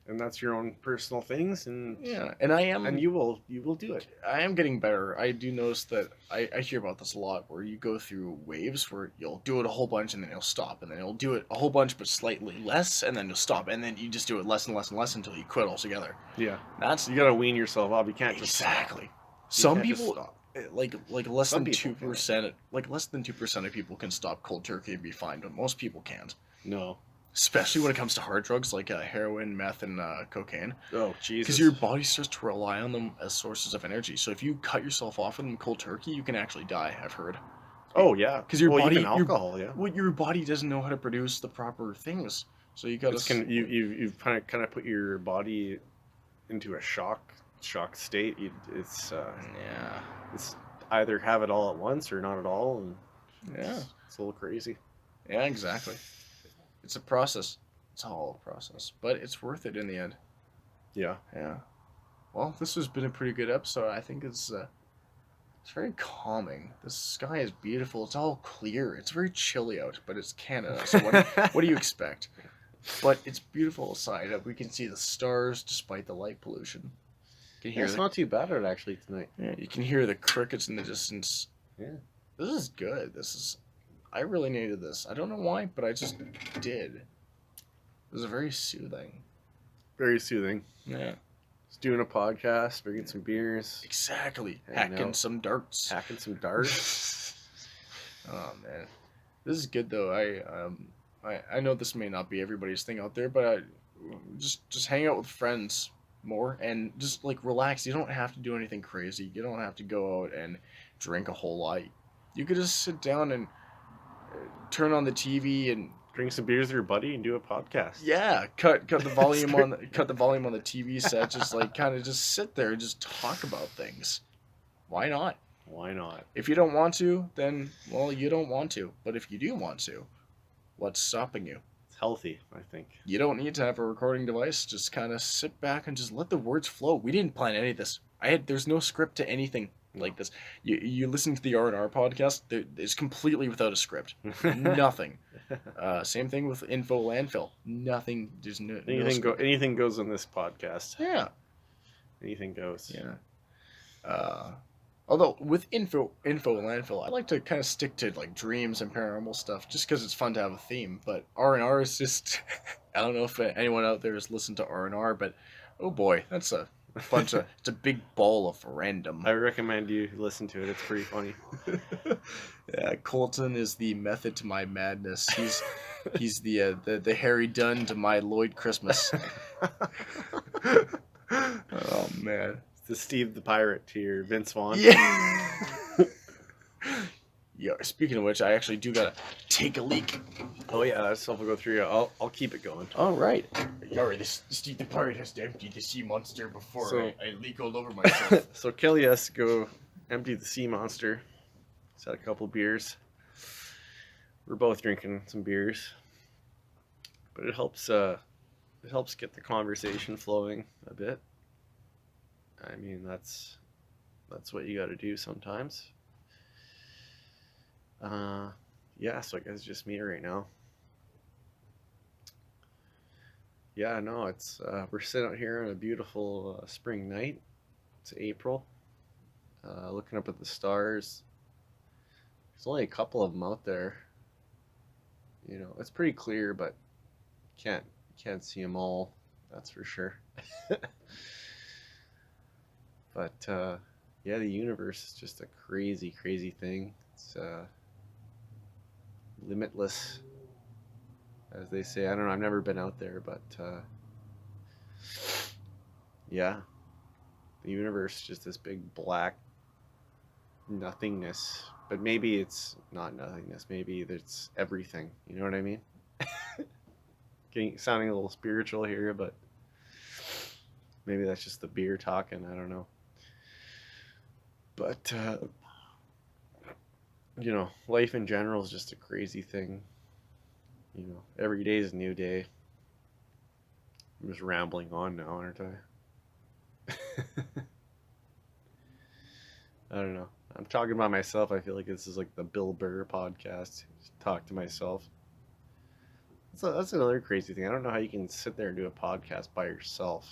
And that's your own personal things, and Yeah, and I am, and you will do it. I am getting better. I do notice that I hear about this a lot, where you go through waves where you'll do it a whole bunch and then you'll stop, and then you'll do it a whole bunch but slightly less, and then you'll stop, and then you just do it less and less and less until you quit altogether. Yeah. That's You gotta wean yourself off. You can't just exactly. stop. Some can't just people stop. like less Some than people can. 2%, like less than 2% of people can stop cold turkey and be fine, but most people can't. No. Especially when it comes to hard drugs like heroin, meth, and cocaine. Oh, Jesus. Because your body starts to rely on them as sources of energy. So if you cut yourself off from them cold turkey, you can actually die, I've heard. Oh, yeah. Because your body, even alcohol, yeah. your body doesn't know how to produce the proper things. So you gotta. You've kind of put your body into a shock state. It's either have it all at once or not at all, and Yeah. it's a little crazy. Yeah, exactly. It's a process. It's all a process, but it's worth it in the end. Yeah. Yeah. Well, this has been a pretty good episode. I think it's very calming. The sky is beautiful. It's all clear. It's very chilly out, but it's Canada, so what do you expect? But it's beautiful outside. We can see the stars despite the light pollution. You can hear It's not too bad out actually tonight. yeah, you can hear the crickets in the distance. Yeah. This is good. I really needed this. I don't know why, but I just did. It was very soothing. Very soothing. Yeah. Just doing a podcast, drinking some beers, Exactly. Hanging Hacking out. some darts. hacking some darts. Oh man, this is good though. I know this may not be everybody's thing out there, but just hang out with friends more and just like relax. You don't have to do anything crazy. You don't have to go out and drink a whole lot. You could just sit down and turn on the TV and Drink some beers with your buddy and do a podcast. yeah, cut the volume on the TV set. Just like kind of just sit there and just talk about things. Why not? Why not? If you don't want to, then well, you don't want to. But if you do want to, what's stopping you? It's healthy, I think. You don't need to have a recording device. Just kind of sit back and just let the words flow. We didn't plan any of this. There's no script to anything like this. You listen to the R&R podcast. It's completely without a script. Nothing. Same thing with Info Landfill. Nothing. There's no script. Anything goes on this podcast. Yeah. Anything goes. Yeah. Although with info landfill, I like to kind of stick to like dreams and paranormal stuff, just because it's fun to have a theme. But R&R is just, I don't know if anyone out there has listened to R&R, but oh boy, that's a bunch of it's a big ball of random. I recommend you listen to it. It's pretty funny. Yeah, Colton is the method to my madness. He's the Harry Dunn to my Lloyd Christmas. Oh man. The Steve the Pirate to your Vince Vaughn. Yeah. Yeah. Speaking of which, I actually do gotta take a leak. Oh yeah, that stuff will go through you. I'll keep it going. All right. Alright, this Steve the Pirate has to empty the sea monster before So- I leak all over myself. So Kelly has to go empty the sea monster. He's had a couple beers. We're both drinking some beers, but it helps get the conversation flowing a bit. I mean, that's what you got to do sometimes. Yeah, so I guess it's just me right now. Yeah, no, it's we're sitting out here on a beautiful spring night. It's April. Looking up at the stars. There's only a couple of them out there. You know, it's pretty clear, but can't see them all. That's for sure. But yeah, the universe is just a crazy, crazy thing. It's limitless, as they say. I don't know. I've never been out there, but yeah, the universe is just this big black nothingness. But maybe it's not nothingness. Maybe it's everything. You know what I mean? Sounding a little spiritual here, but maybe that's just the beer talking. I don't know. But you know, life in general is just a crazy thing. You know, every day is a new day. I'm just rambling on now, aren't I? I don't know. I'm talking about myself. I feel like this is like the Bill Burr podcast. Just talk to myself. That's another crazy thing. I don't know how you can sit there and do a podcast by yourself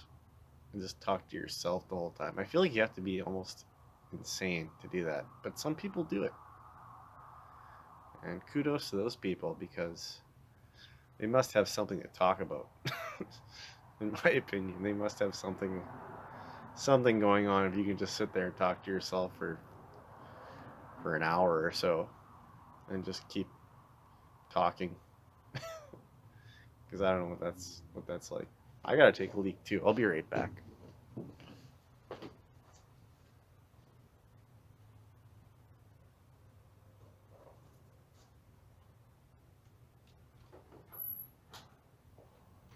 and just talk to yourself the whole time. I feel like you have to be almost insane to do that. But some people do it. And kudos to those people, because they must have something to talk about. In my opinion, they must have something going on if you can just sit there and talk to yourself for an hour or so and just keep talking. Because I don't know what that's like. I gotta take a leak too. I'll be right back.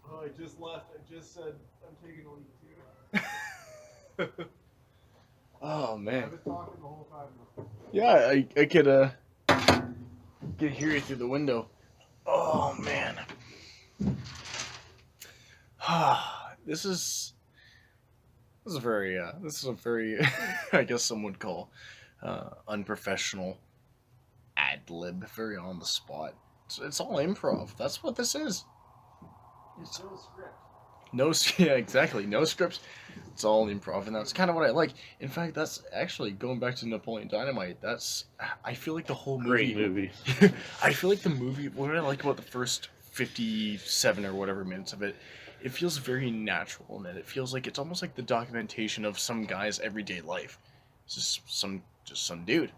Oh, I just left. I just said I'm taking a leak too. Oh man. I've been talking the whole time. Yeah, I could hear you through the window. Oh man. This is a very I guess some would call unprofessional ad lib, very on the spot. It's all improv. That's what this is. It's no script. No, yeah, exactly. No scripts. It's all improv, and that's kind of what I like. In fact, that's actually going back to Napoleon Dynamite. I feel like the whole movie. Great movie. I feel like the movie. What I like about the first 57 or whatever minutes of it, it feels very natural, and it feels like it's almost like the documentation of some guy's everyday life. It's just some dude,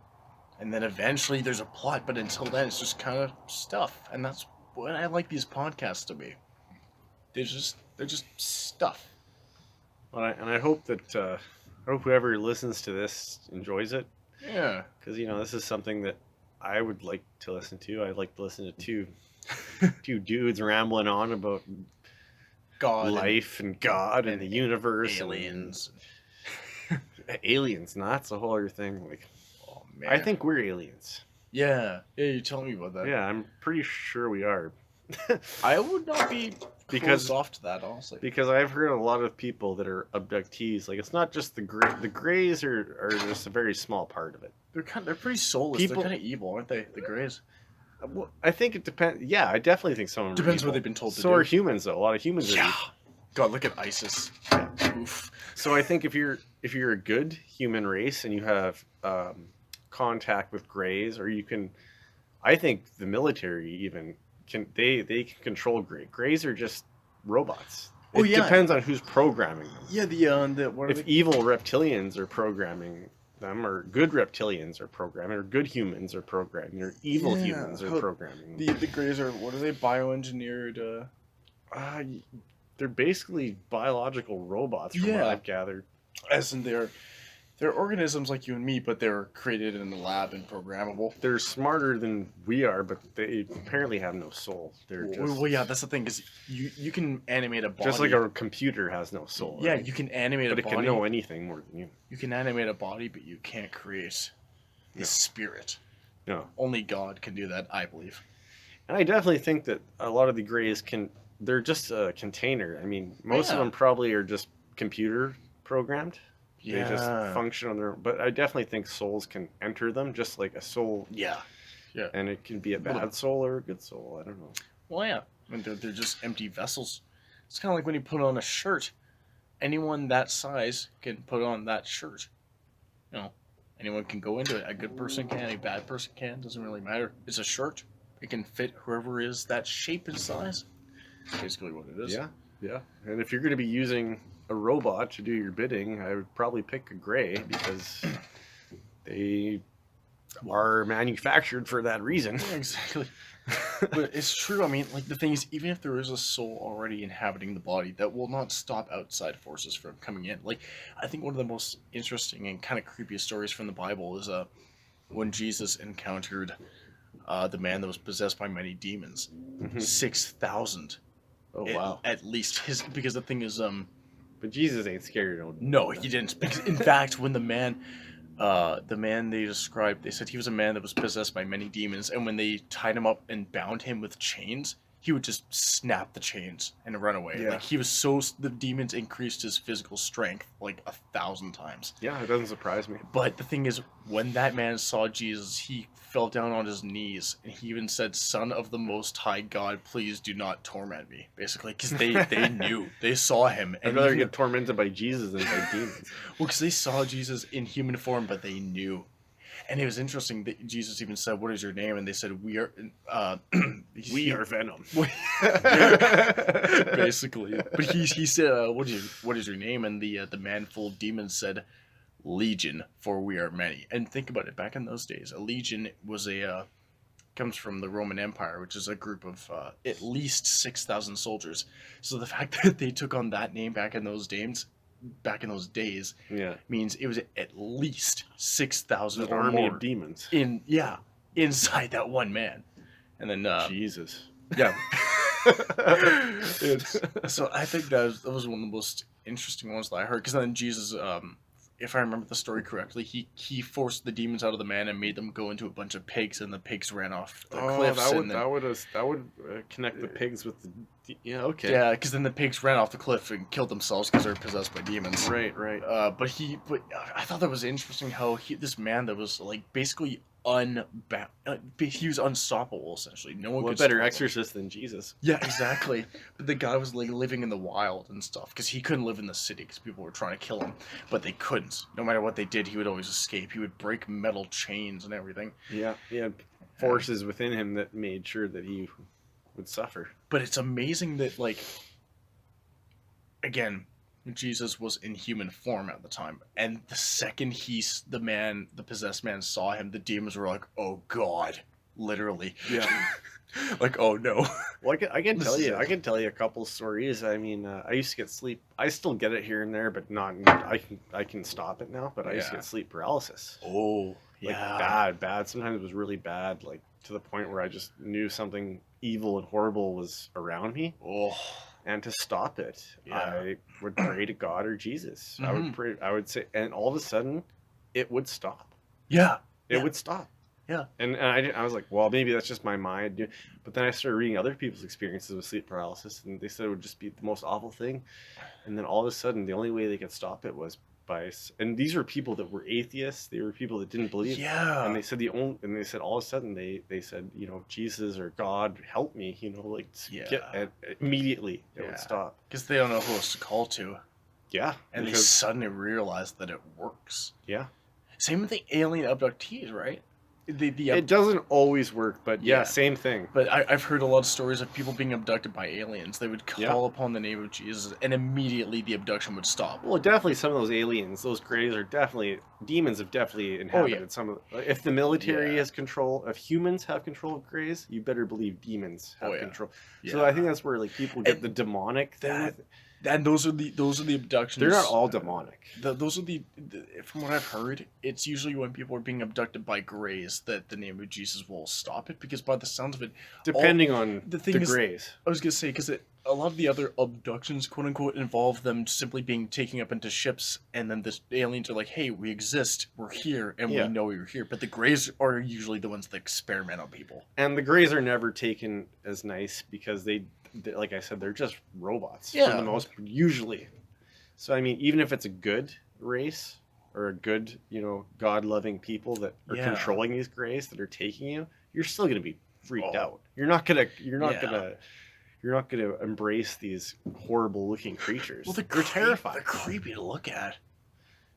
and then eventually there's a plot, but until then it's just kind of stuff, and that's what I like these podcasts to be. They're just stuff. Well, I hope that I hope whoever listens to this enjoys it. Yeah. Because this is something that I would like to listen to. I'd like to listen to two dudes rambling on about God, life and God and the universe, aliens. And aliens. No, that's a whole other thing. Like, Oh man. I think we're aliens. Yeah. Yeah. You tell me about that. Yeah, I'm pretty sure we are. I would not be Because- closed off to that, honestly. Because I've heard a lot of people that are abductees. Like, it's not just the Greys are just a very small part of it. They're pretty soulless. People- They're kind of evil, aren't they? The Greys. Well, I think it depends. Yeah, I definitely think some of them Depends are what evil. they've been told to So do. are humans, though. A lot of humans are Yeah. evil. God, look at ISIS. Oof. So I think if you're a good human race and you have contact with Greys, or you can, I think the military even can can control Greys are just robots. Oh, It yeah. depends on who's programming them. Yeah, the what are If they? evil reptilians are programming them, or good reptilians are programming, or good humans are programming, or evil Yeah. humans are How- programming. The Greys are, what are they? Bioengineered. They're basically biological robots, from what Yeah. I've gathered. As in they're organisms like you and me, but they're created in the lab and programmable. They're smarter than we are, but they apparently have no soul. They're just, Well, yeah, that's the thing, because you can animate a body. just like a computer has no soul. Yeah, right? you can animate but a it body. can know anything more than you. You can animate a body, but you can't create the No. spirit. No. Only God can do that, I believe. And I definitely think that a lot of the Greys they're just a container. I mean, most of Yeah. them probably are just computer programmed. Yeah. They just function on their own. But I definitely think souls can enter them, just like a soul. Yeah. Yeah. And it can be a bad soul or a good soul. I don't know. Well, yeah. I mean, they're just empty vessels. It's kind of like when you put on a shirt. Anyone that size can put on that shirt. Anyone can go into it. A good person can, a bad person can. Doesn't really matter. It's a shirt. It can fit whoever is that shape and size. That's basically what it is. Yeah, yeah. And if you're going to be using a robot to do your bidding, I would probably pick a Grey, because they are manufactured for that reason. Yeah, exactly. But it's true. I mean, like the thing is, even if there is a soul already inhabiting the body, that will not stop outside forces from coming in. Like, I think one of the most interesting and kind of creepiest stories from the Bible is when Jesus encountered the man that was possessed by many demons, Mhm. 6,000 Oh wow! at least. His because the thing is, But Jesus ain't scared of no, he didn't. Because in fact, when the man they described, they said he was a man that was possessed by many demons, and when they tied him up and bound him with chains, he would just snap the chains and run away. Yeah. Like the demons increased his physical strength like 1,000 times. Yeah, it doesn't surprise me. But the thing is, when that man saw Jesus, he fell down on his knees, and he even said, "Son of the Most High God, please do not torment me." Basically, because they knew, they saw him. I'd rather get tormented by Jesus than by demons. Well, because they saw Jesus in human form, but they knew. And it was interesting that Jesus even said, "What is your name?" And they said, "We are." We are Venom. Basically, but he said, "What is your name?" And the man full of demons said, "Legion, for we are many." And think about it. Back in those days, a legion was comes from the Roman Empire, which is a group of at least 6,000 soldiers. So the fact that they took on that name back in those days, Yeah, means it was at least 6,000 an or army more of demons. inside that one man. And then Jesus. yeah. So I think that was one of the most interesting ones that I heard, because then Jesus, if I remember the story correctly, he forced the demons out of the man and made them go into a bunch of pigs, and the pigs ran off the cliffs. That would connect the pigs with the. Yeah, okay. Yeah, because then the pigs ran off the cliff and killed themselves because they're possessed by demons. Right. But I thought that was interesting how this man that was like basically he was unstoppable essentially. No one What could better stop him. exorcist than Jesus? Yeah, exactly. But the guy was like living in the wild and stuff because he couldn't live in the city because people were trying to kill him, but they couldn't. No matter what they did, he would always escape. He would break metal chains and everything. Yeah, he had forces within him that made sure that he would suffer. But it's amazing that, like, again, Jesus was in human form at the time, and the second the possessed man saw him, the demons were like, "Oh God," literally. Yeah. Like, "Oh no." Well, I can tell you. I can tell you a couple stories. I mean, I used to get sleep. I still get it here and there, but not. I can stop it now. But I used to Yeah. get sleep paralysis. Oh, Like yeah. bad. Sometimes it was really bad, like to the point where I just knew something evil and horrible was around me. Oh, And to stop it, Yeah. I would pray to God or Jesus. I would Mhm. pray. I would say, and all of a sudden, it would stop. yeah. It Yeah. would stop. Yeah. And I was like, well, maybe that's just my mind. But then I started reading other people's experiences with sleep paralysis, and they said it would just be the most awful thing. And then all of a sudden, the only way they could stop it was and these were people that were atheists. They were people that didn't believe. Yeah. And they said all of a sudden they said, Jesus or God help me, like Yeah. immediately it Yeah. would stop. Because they don't know who else to call to, Yeah. and they because- suddenly realize that it works. yeah. Same with the alien abductees, right? It doesn't always work, but Yeah. same thing. But I've heard a lot of stories of people being abducted by aliens. They would call Yeah. upon the name of Jesus, and immediately the abduction would stop. Well, definitely some of those aliens, those greys are definitely demons have definitely inhabited some of. If the military Yeah. has control, if humans have control of greys, you better believe demons have Oh, yeah. control. Yeah. So I think that's where like people get And the demonic thing. that- And those are the abductions. They're not all demonic. Those are from what I've heard, it's usually when people are being abducted by greys that the name of Jesus will stop it. Because by the sounds of it, Depending on the the thing is- greys. I was gonna say, because a lot of the other abductions, quote unquote, involve them simply being taken up into ships, and then the aliens are like, "Hey, we exist, we're here, and Yeah. we know you're here." But the greys are usually the ones that experiment on people. And the greys are never taken as nice because they like I said, they're just robots for Yeah. the most usually. So I mean, even if it's a good race or a good, God-loving people that are Yeah. controlling these greys that are taking you, you're still gonna be freaked Oh. out. You're not gonna Yeah. embrace these horrible-looking creatures. Well, They're they're terrifying. They're creepy to look at.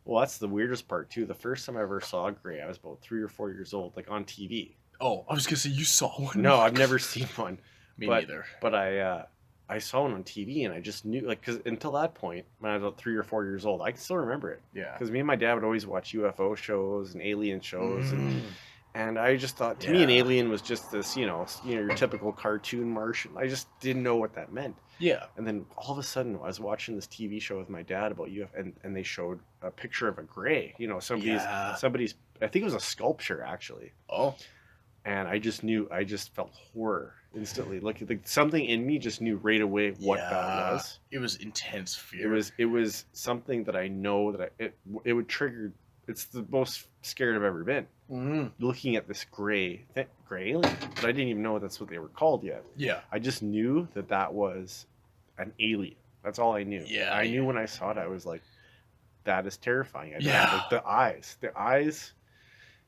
Well, that's the weirdest part too. The first time I ever saw a grey, I was about 3 or 4 years old, like on TV. Oh, I was gonna say you saw one. No, I've never seen one. Me but- neither. But I saw one on TV and I just knew, like, because until that point, when I was about 3 or 4 years old, I can still remember it. Yeah. Because me and my dad would always watch UFO shows and alien shows, Mm. And I just thought, to me, an alien was just this, your typical cartoon Martian. I just didn't know what that meant. Yeah. And then all of a sudden, I was watching this TV show with my dad about UFO, and they showed a picture of a gray. Somebody's. I think it was a sculpture actually. Oh. And I just knew. I just felt horror instantly. Like something in me just knew right away what that was. It was intense fear. It was something that I know that it would trigger. It's the most scared I've ever been. Looking at this gray alien, but I didn't even know that's what they were called yet. Yeah. I just knew that was an alien. That's all I knew. Yeah. I knew when I saw it, I was like, that is terrifying. Like the eyes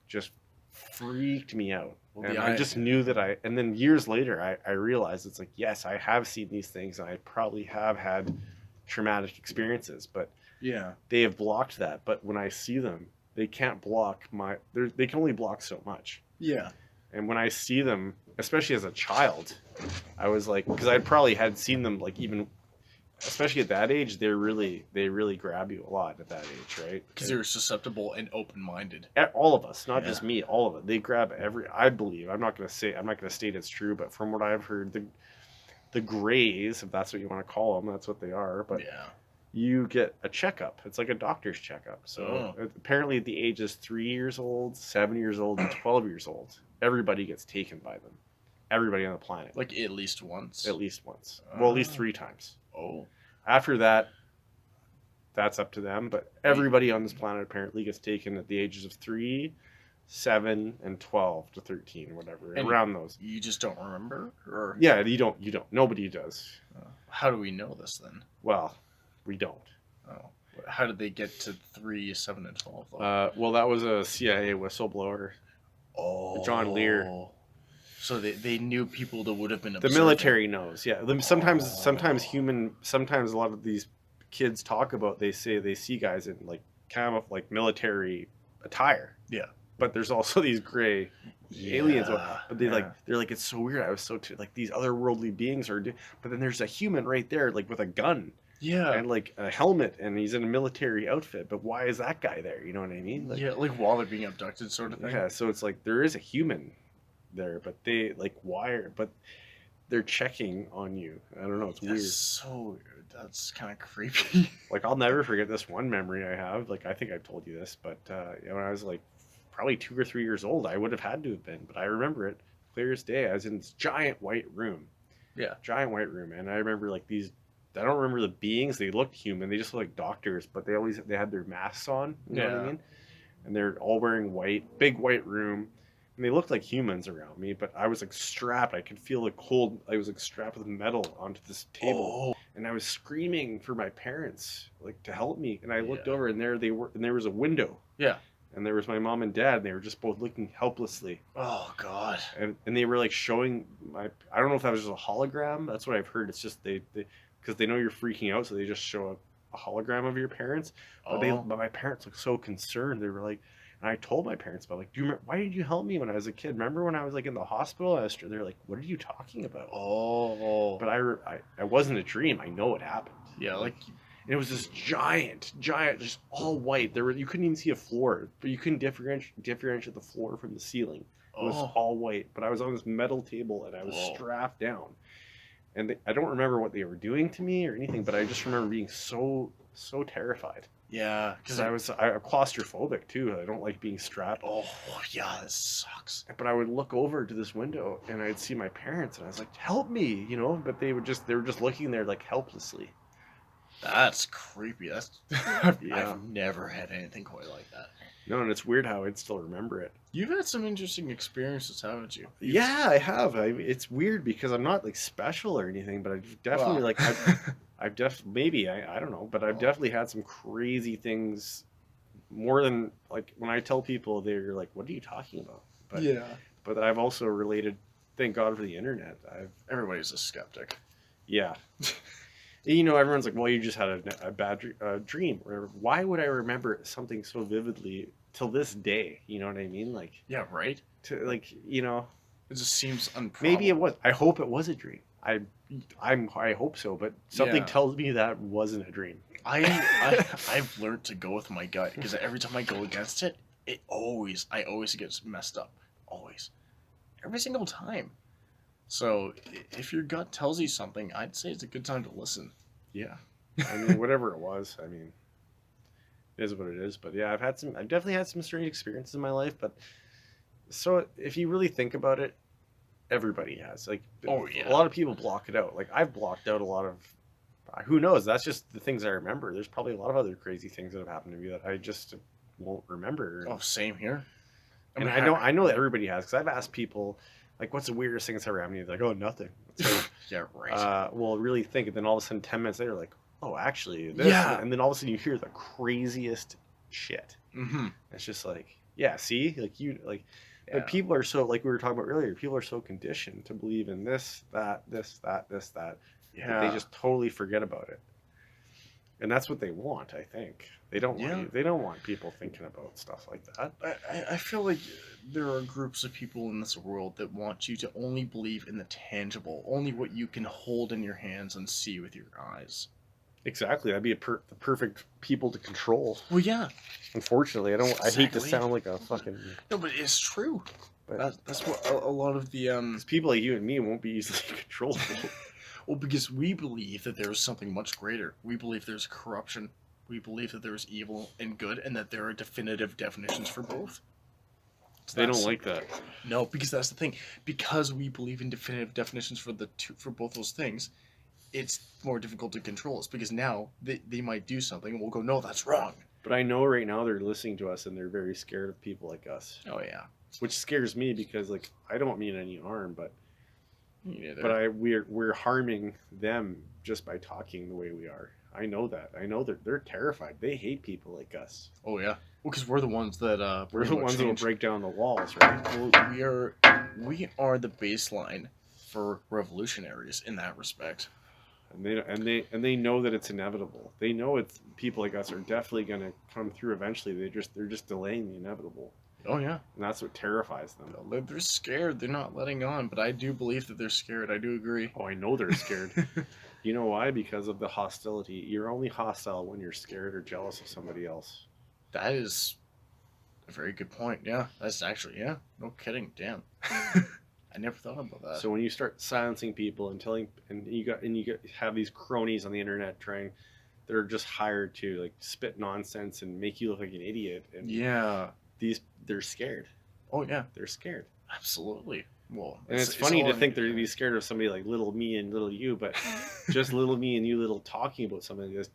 just freaked me out. Well, and I just knew that and then years later, I realized it's like, yes, I have seen these things and I probably have had traumatic experiences, but yeah, they have blocked that. But when I see them, they can't block they can only block so much. Yeah. And when I see them, especially as a child, I was like, because I probably had seen them, like, even, especially at that age, they really grab you a lot at that age, right? Because they were susceptible and open-minded. All of us, not just me, all of it. They grab I believe, I'm not going to state it's true, but from what I've heard, the grays, if that's what you want to call them, that's what they are. But yeah. You get a checkup. It's like a doctor's checkup. So apparently at the ages 3 years old, 7 years old, and 12 years old, everybody gets taken by them. Everybody on the planet. Like at least once? At least once. Well, at least 3 times. Oh. After that, that's up to them. But everybody on this planet apparently gets taken at the ages of 3, 7, and 12 to 13 or whatever. And around those. You just don't remember? Or yeah, you don't. Nobody does. How do we know this then? Well, we don't. Oh. How did they get to 3, 7, and 12? Well, that was a CIA whistleblower. Oh. John Lear. So they knew people that would have been observing. The military knows, yeah. Sometimes a lot of these kids talk about, they say they see guys in like like military attire. Yeah. But there's also these gray aliens. But they're like, it's so weird. I was like these otherworldly beings but then there's a human right there, like with a gun. Yeah. And like a helmet, and he's in a military outfit. But why is that guy there? You know what I mean? Like, yeah, like while they're being abducted, sort of thing. Yeah, so it's like there is a human there, but they like but they're checking on you. I don't know, it's weird. So weird. That's kind of creepy. Like, I'll never forget this one memory I have. Like, I think I've told you this, but when I was like probably 2 or 3 years old, I would have had to have been, but I remember it clear as day. I was in this giant white room. Yeah. Giant white room, and I remember like these. I don't remember the beings. They looked human. They just looked like doctors, but they had their masks on. You know what I mean? And they're all wearing white. Big white room. And they looked like humans around me, but I was like strapped. I could feel the cold. I was like strapped with metal onto this table, and I was screaming for my parents, like, to help me. And I looked over, and there they were, and there was a window. Yeah. And there was my mom and dad, and they were just both looking helplessly. Oh God. And they were like showing I don't know if that was just a hologram. That's what I've heard. It's just they because they know you're freaking out, so they just show a hologram of your parents. But my parents looked so concerned. They were like. And I told my parents about, like, do you remember, why did you help me when I was a kid? Remember when I was like in the hospital? They're like, what are you talking about? Oh. But I wasn't a dream. I know it happened. Yeah, like, and it was this giant, just all white. You couldn't even see a floor, but you couldn't differentiate the floor from the ceiling. It was all white. But I was on this metal table and I was strapped down. And I don't remember what they were doing to me or anything, but I just remember being so terrified. Yeah, because I'm claustrophobic too. I don't like being strapped. Oh yeah, this sucks. But I would look over to this window and I'd see my parents, and I was like, "Help me," you know. But they were just looking there like helplessly. That's creepy. I've never had anything quite like that. No, and it's weird how I'd still remember it. You've had some interesting experiences, haven't you? Yeah, I have. It's weird because I'm not like special or anything, but I've definitely I've definitely I don't know, but I've definitely had some crazy things. More than, like, when I tell people, they're like, "What are you talking about?" But I've also related. Thank God for the internet. Everybody's a skeptic. Yeah. You know, everyone's like, well, you just had a bad dream. Or why would I remember something so vividly till this day? You know what I mean? Like, yeah, right. You know, it just seems unprobable. Maybe it was. I hope it was a dream. I hope so, but something tells me that wasn't a dream. I've learned to go with my gut, because every time I go against it, I always get messed up. always, every single time. So if your gut tells you something, I'd say it's a good time to listen. Yeah. I mean, whatever it was, I mean, it is what it is. But yeah, I've definitely had some strange experiences in my life. But so if you really think about it, everybody has. Like, Oh a yeah. lot of people block it out. Like, I've blocked out a lot of. Who knows? That's just the things I remember. There's probably a lot of other crazy things that have happened to me that I just won't remember. Oh, same here. And I know that everybody has, because I've asked people, like, what's the weirdest thing that's ever happened to you? They're like, oh, nothing. Like, yeah, right. well, really think, and then all of a sudden, 10 minutes later, like, oh, actually, this, Yeah. and then all of a sudden you hear the craziest shit. Mm-hmm. It's just like, yeah, see, like Yeah. but people are so, like we were talking about earlier, people are so conditioned to believe in this, that, that Yeah. they just totally forget about it. And that's what they want, I think. They don't want they don't want people thinking about stuff like that. I feel like there are groups of people in this world that want you to only believe in the tangible, only what you can hold in your hands and see with your eyes. Exactly, that'd be the perfect people to control. Well, yeah. Unfortunately, I hate to Exactly. sound like a fucking. No, but it's true. But That's what a lot of the 'cause people like you and me won't be easily controlled. Well, because we believe that there is something much greater. We believe there's corruption. We believe that there is evil and good, and that there are definitive definitions for both. So They don't like that. No, because that's the thing. Because we believe in definitive definitions for both those things, it's more difficult to control us. Because now they might do something, and we'll go, no, that's wrong. But I know right now they're listening to us and they're very scared of people like us. Oh yeah. Which scares me because, like, I don't mean any harm, but we're harming them just by talking the way we are. I know that. I know they're terrified. They hate people like us. Oh yeah. Well, because we're the ones that We're the ones that will change. break down the walls, right? Well, we are the baseline for revolutionaries in that respect. And they know that it's inevitable. They know it's people like us are definitely going to come through eventually. They're just delaying the inevitable. Oh yeah. And that's what terrifies them. They're scared. They're not letting on, but I do believe that they're scared. I do agree. Oh, I know they're scared. You know why? Because of the hostility. You're only hostile when you're scared or jealous of somebody else. That is a very good point. Yeah, that's actually, yeah, no kidding. Damn. I never thought about that. So when you start silencing people and you have these cronies on the internet they're just hired to, like, spit nonsense and make you look like an idiot. And yeah. they're scared. Oh yeah, They're scared. absolutely. Well, And it's funny all to think they're be scared of somebody like little me and little you, but just little me and you little talking about something just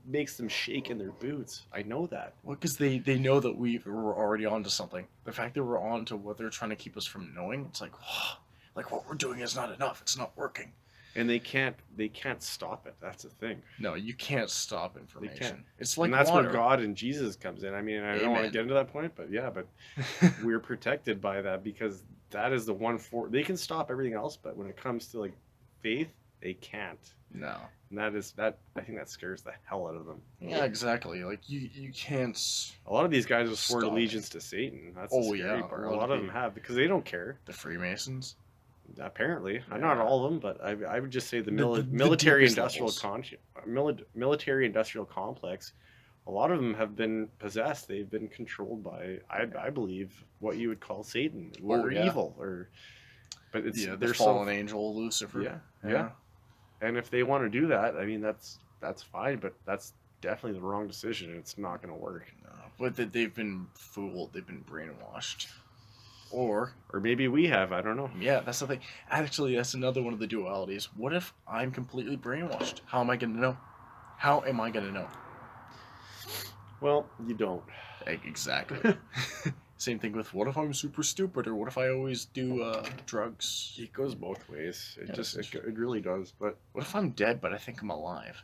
makes them shake in their boots. I know that. Well, because they know that we're already onto something. The fact that we're on to what they're trying to keep us from knowing, it's like, like what we're doing is not enough. It's not working. And they can't stop it. That's the thing. No, you can't stop information. They can't. It's like and that's water. where God and Jesus comes in. I mean, I don't want to get into that point, but yeah, but we're protected by that because that is the one they can stop everything else, but when it comes to, like, faith, they can't. No. And I think that scares the hell out of them. Yeah, exactly. Like you can't. A lot of these guys have sworn Stop. allegiance to Satan. That's Oh, the scary yeah, part. a A lot lot of of them have because they don't care. The Freemasons. Apparently, Yeah. not all of them, but I would just say the The military deepest industrial military industrial complex. A lot of them have been possessed. They've been controlled by, I believe, what you would call Satan or yeah. evil, but it's The fallen angel Lucifer. Yeah. And if they want to do that, I mean, that's fine, but that's definitely the wrong decision. It's not going to work. No, but that they've been fooled. They've been brainwashed. Or maybe we have. I don't know. yeah, that's the thing. Actually, that's another one of the dualities. What if I'm completely brainwashed? How am I going to know? How am I going to know? Well, you don't. Exactly. Same thing with what if I'm super stupid, or what if I always do drugs? It goes both ways. Yeah, It really does. But What if I'm dead, but I think I'm alive?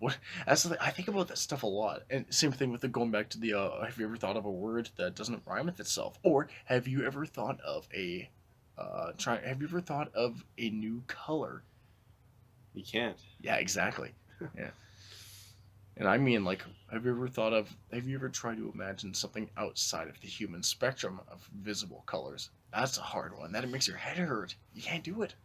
What? That's the thing. I think about that stuff a lot. And same thing with going back to the. Have you ever thought of a word that doesn't rhyme with itself? Or have you ever thought of a? Have you ever thought of a new color? you can't. Yeah, exactly. Yeah. And I mean, like, have you ever tried to imagine something outside of the human spectrum of visible colors? That's a hard one. That makes your head hurt. You can't do it.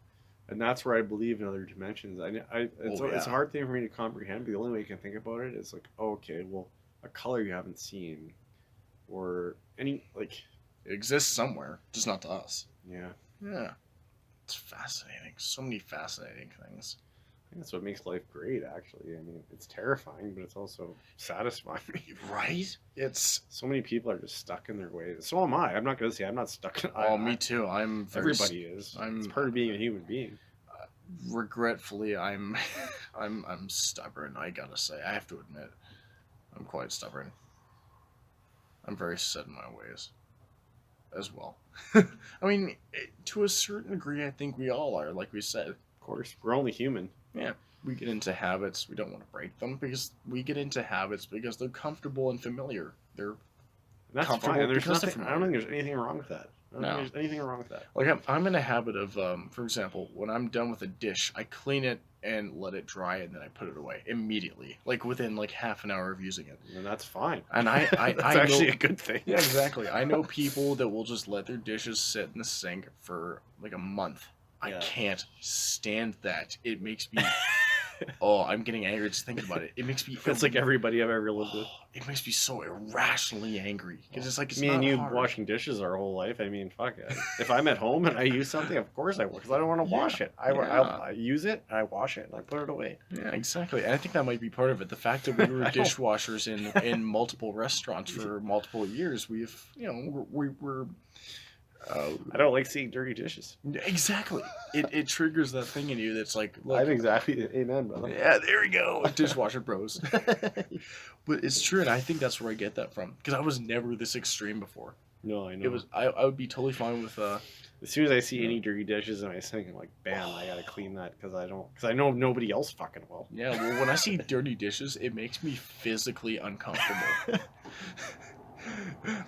And that's where I believe in other dimensions. It's a hard thing for me to comprehend, but the only way you can think about it is like, oh, okay, well, a color you haven't seen, or any, like, It exists somewhere, just not to us. Yeah. Yeah. It's fascinating. So many fascinating things. I think that's what makes life great, actually. I mean, it's terrifying, but it's also satisfying. Right? It's So many people are just stuck in their ways. So am I. I'm not going to say I'm not stuck in. me too. I'm very Everybody is. I'm It's part of being a human being. regretfully I'm I'm stubborn, I gotta say. I have to admit. I'm quite stubborn. I'm very set in my ways as well. I mean, to a certain degree, I think we all are, like we said. Of course, we're only human. Yeah, we get into habits. We don't want to break them because we get into habits because they're comfortable and familiar. They're And that's comfortable fine. And there's because they're nothing. I don't think there's anything wrong with that. I don't No. think there's anything wrong with that. like I'm in a habit of, for example, when I'm done with a dish, I clean it and let it dry, and then I put it away immediately, like within like half an hour of using it. And that's fine. And That's I actually know, a good thing. yeah, exactly. I know people that will just let their dishes sit in the sink for like a month. I Yeah. can't stand that. It makes me. Oh, I'm getting angry just thinking about it. It makes me. It's like everybody I've ever lived with. It makes me so irrationally angry because it's like it's Me not and you hard. washing dishes our whole life. I mean, fuck it. If I'm at home and I use something, of course I will, because I don't want to wash it. I use it, I wash it, and I put it away. Yeah, exactly. And I think that might be part of it. The fact that we were I don't- dishwashers in multiple restaurants for multiple years, we're I don't like seeing dirty dishes. exactly. It triggers that thing in you that's like, look, I'm exactly. Amen, brother. yeah, there we go, dishwasher bros. But it's true, and I think that's where I get that from because I was never this extreme before. No, I know. It was I would be totally fine with As soon as I see any dirty dishes in my sink, I'm like, bam, I gotta clean that because I know nobody else fucking will. yeah. Well, when I see dirty dishes, it makes me physically uncomfortable.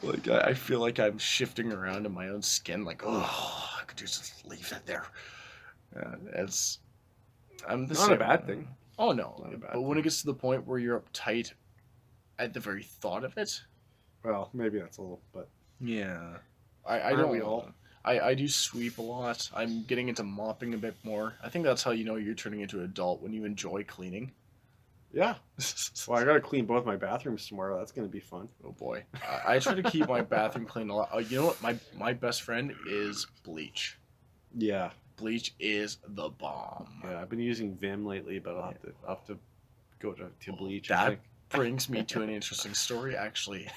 Like I feel like I'm shifting around in my own skin. Like, oh, I could just leave that there. I'm the Not a same. bad thing. Oh no, Not a bad but when it gets to the point where you're uptight at the very thought of it, Well, maybe that's a little, but yeah, I Aren't don't. we all? I do sweep a lot. I'm getting into mopping a bit more. I think that's how you know you're turning into an adult when you enjoy cleaning. yeah. Well, I gotta clean both my bathrooms tomorrow. That's gonna be fun. Oh boy, I try to keep my bathroom clean a lot. You know what? My best friend is bleach. Yeah, Bleach is the bomb. yeah. I've been using Vim lately, but I'll have to go to bleach. I That think. brings me to an interesting story, actually.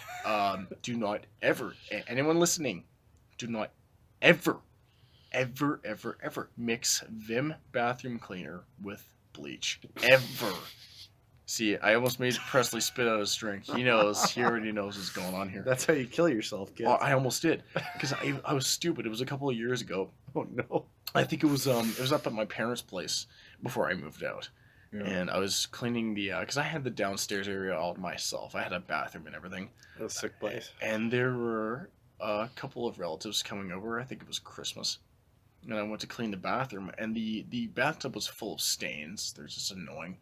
Do not ever, anyone listening, do not ever, ever, ever, ever mix Vim bathroom cleaner with bleach. Ever. See, I almost made Presley spit out his drink. He knows. He already knows what's going on here. That's how you kill yourself, kid. Oh, I almost did because I was stupid. It was a couple of years ago. Oh no. I think it was up at my parents' place before I moved out. Yeah. And I was cleaning the because I had the downstairs area all to myself. I had a bathroom and everything. That's a sick place. And there were a couple of relatives coming over. I think it was Christmas. And I went to clean the bathroom, and the bathtub was full of stains. They're just annoying.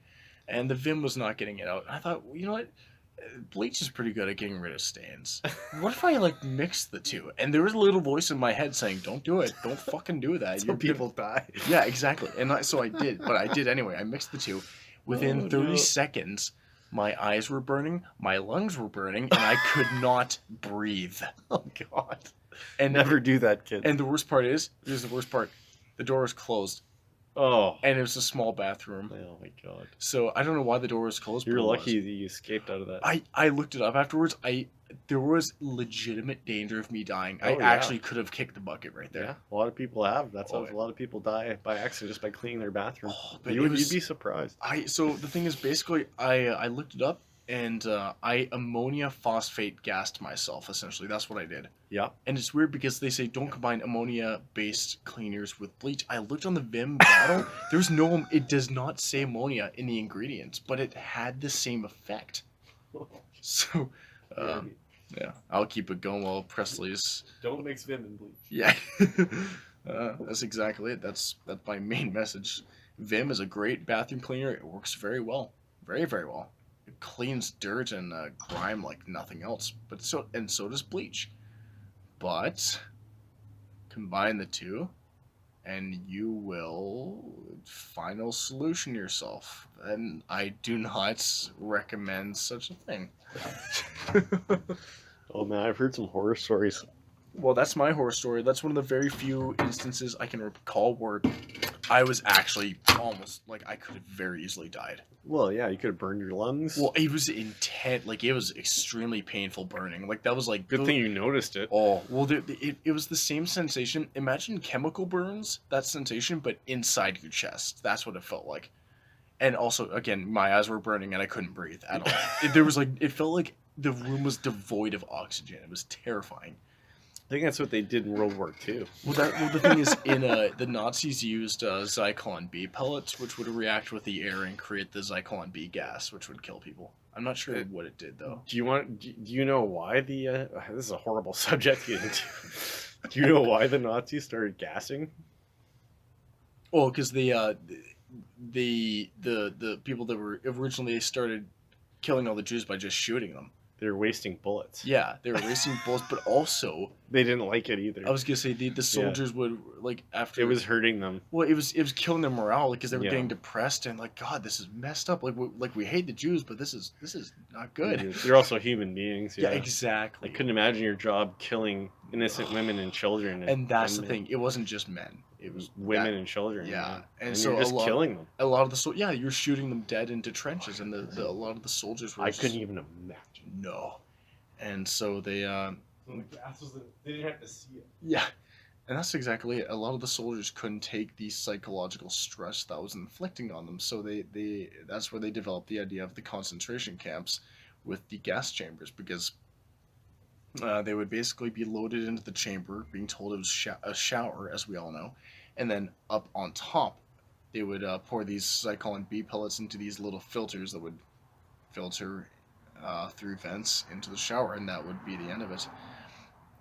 And the Vim was not getting it out. I thought, well, you know what? Bleach is pretty good at getting rid of stains. What if I like mixed the two? And there was a little voice in my head saying, "Don't do it. Don't fucking do that." So people die. Yeah, exactly. And so I did, but I did anyway. I mixed the two. Within 30 seconds, my eyes were burning, my lungs were burning, and I could not breathe. Oh god. And Never do that, kid. And the worst part is, here's the worst part: the door was closed, Oh. and it was a small bathroom. Oh my god. So I don't know why the door was closed. You're but it lucky was. that you escaped out of that. I looked it up afterwards. There was legitimate danger of me dying. Oh, I yeah. actually could have kicked the bucket right there. Yeah, a lot of people have. That's Oh, how a lot of people die by accident just by cleaning their bathroom. but You'd it be surprised. So the thing is, basically, I looked it up and I ammonia phosphate gassed myself. Essentially, that's what I did. Yeah. And it's weird because they say don't combine ammonia-based cleaners with bleach. I looked on the Vim bottle. There's no. It does not say ammonia in the ingredients, but it had the same effect. So, yeah, I'll keep it going while Presley's. Don't mix Vim and bleach. Yeah, that's exactly it. That's my main message. Vim is a great bathroom cleaner. It works very well, very very well. It cleans dirt and grime like nothing else. But so does bleach. But combine the two, and you will final solution yourself. And I do not recommend such a thing. Oh man, I've heard some horror stories Well, that's my horror story. That's one of the very few instances I can recall where I was actually almost like I could have very easily died. Well, yeah, you could have burned your lungs. Well, it was intense. Like it was extremely painful burning. Like that was like Good thing you noticed it. Oh well, it was the same sensation. Imagine chemical burns. That sensation, but inside your chest. That's what it felt like. And also, again, my eyes were burning and I couldn't breathe at all. There was like it felt like the room was devoid of oxygen. It was terrifying. I think that's what they did in World War II. Well, the thing is, the Nazis used Zyklon B pellets, which would react with the air and create the Zyklon B gas, which would kill people. I'm not sure what it did though. Do you know why the this is a horrible subject to get into. Do you know why the Nazis started gassing? Oh, because the people that were originally started killing all the Jews by just shooting them. They were wasting bullets. Yeah, they were wasting bullets, but also They didn't like it either. I was gonna say the soldiers would like after It was hurting them. Well, it was killing their morale because they were Yeah. getting depressed and like God, this is messed up. Like we hate the Jews, but this is not good. They're also human beings. Yeah, Yeah, exactly. I couldn't imagine your job killing innocent women and children. And that's the thing. It wasn't just men. It was women and children. Yeah, and so you're just killing them. A lot of the you're shooting them dead into trenches, and a lot of the soldiers were. I couldn't even imagine. No, and so they. So the gas was. They didn't have to see it. Yeah, and that's exactly it. A lot of the soldiers couldn't take the psychological stress that was inflicting on them, so that's where they developed the idea of the concentration camps with the gas chambers because. They would basically be loaded into the chamber, being told it was a shower, as we all know, and then up on top, they would pour these Zyklon B pellets into these little filters that would filter through vents into the shower, and that would be the end of it.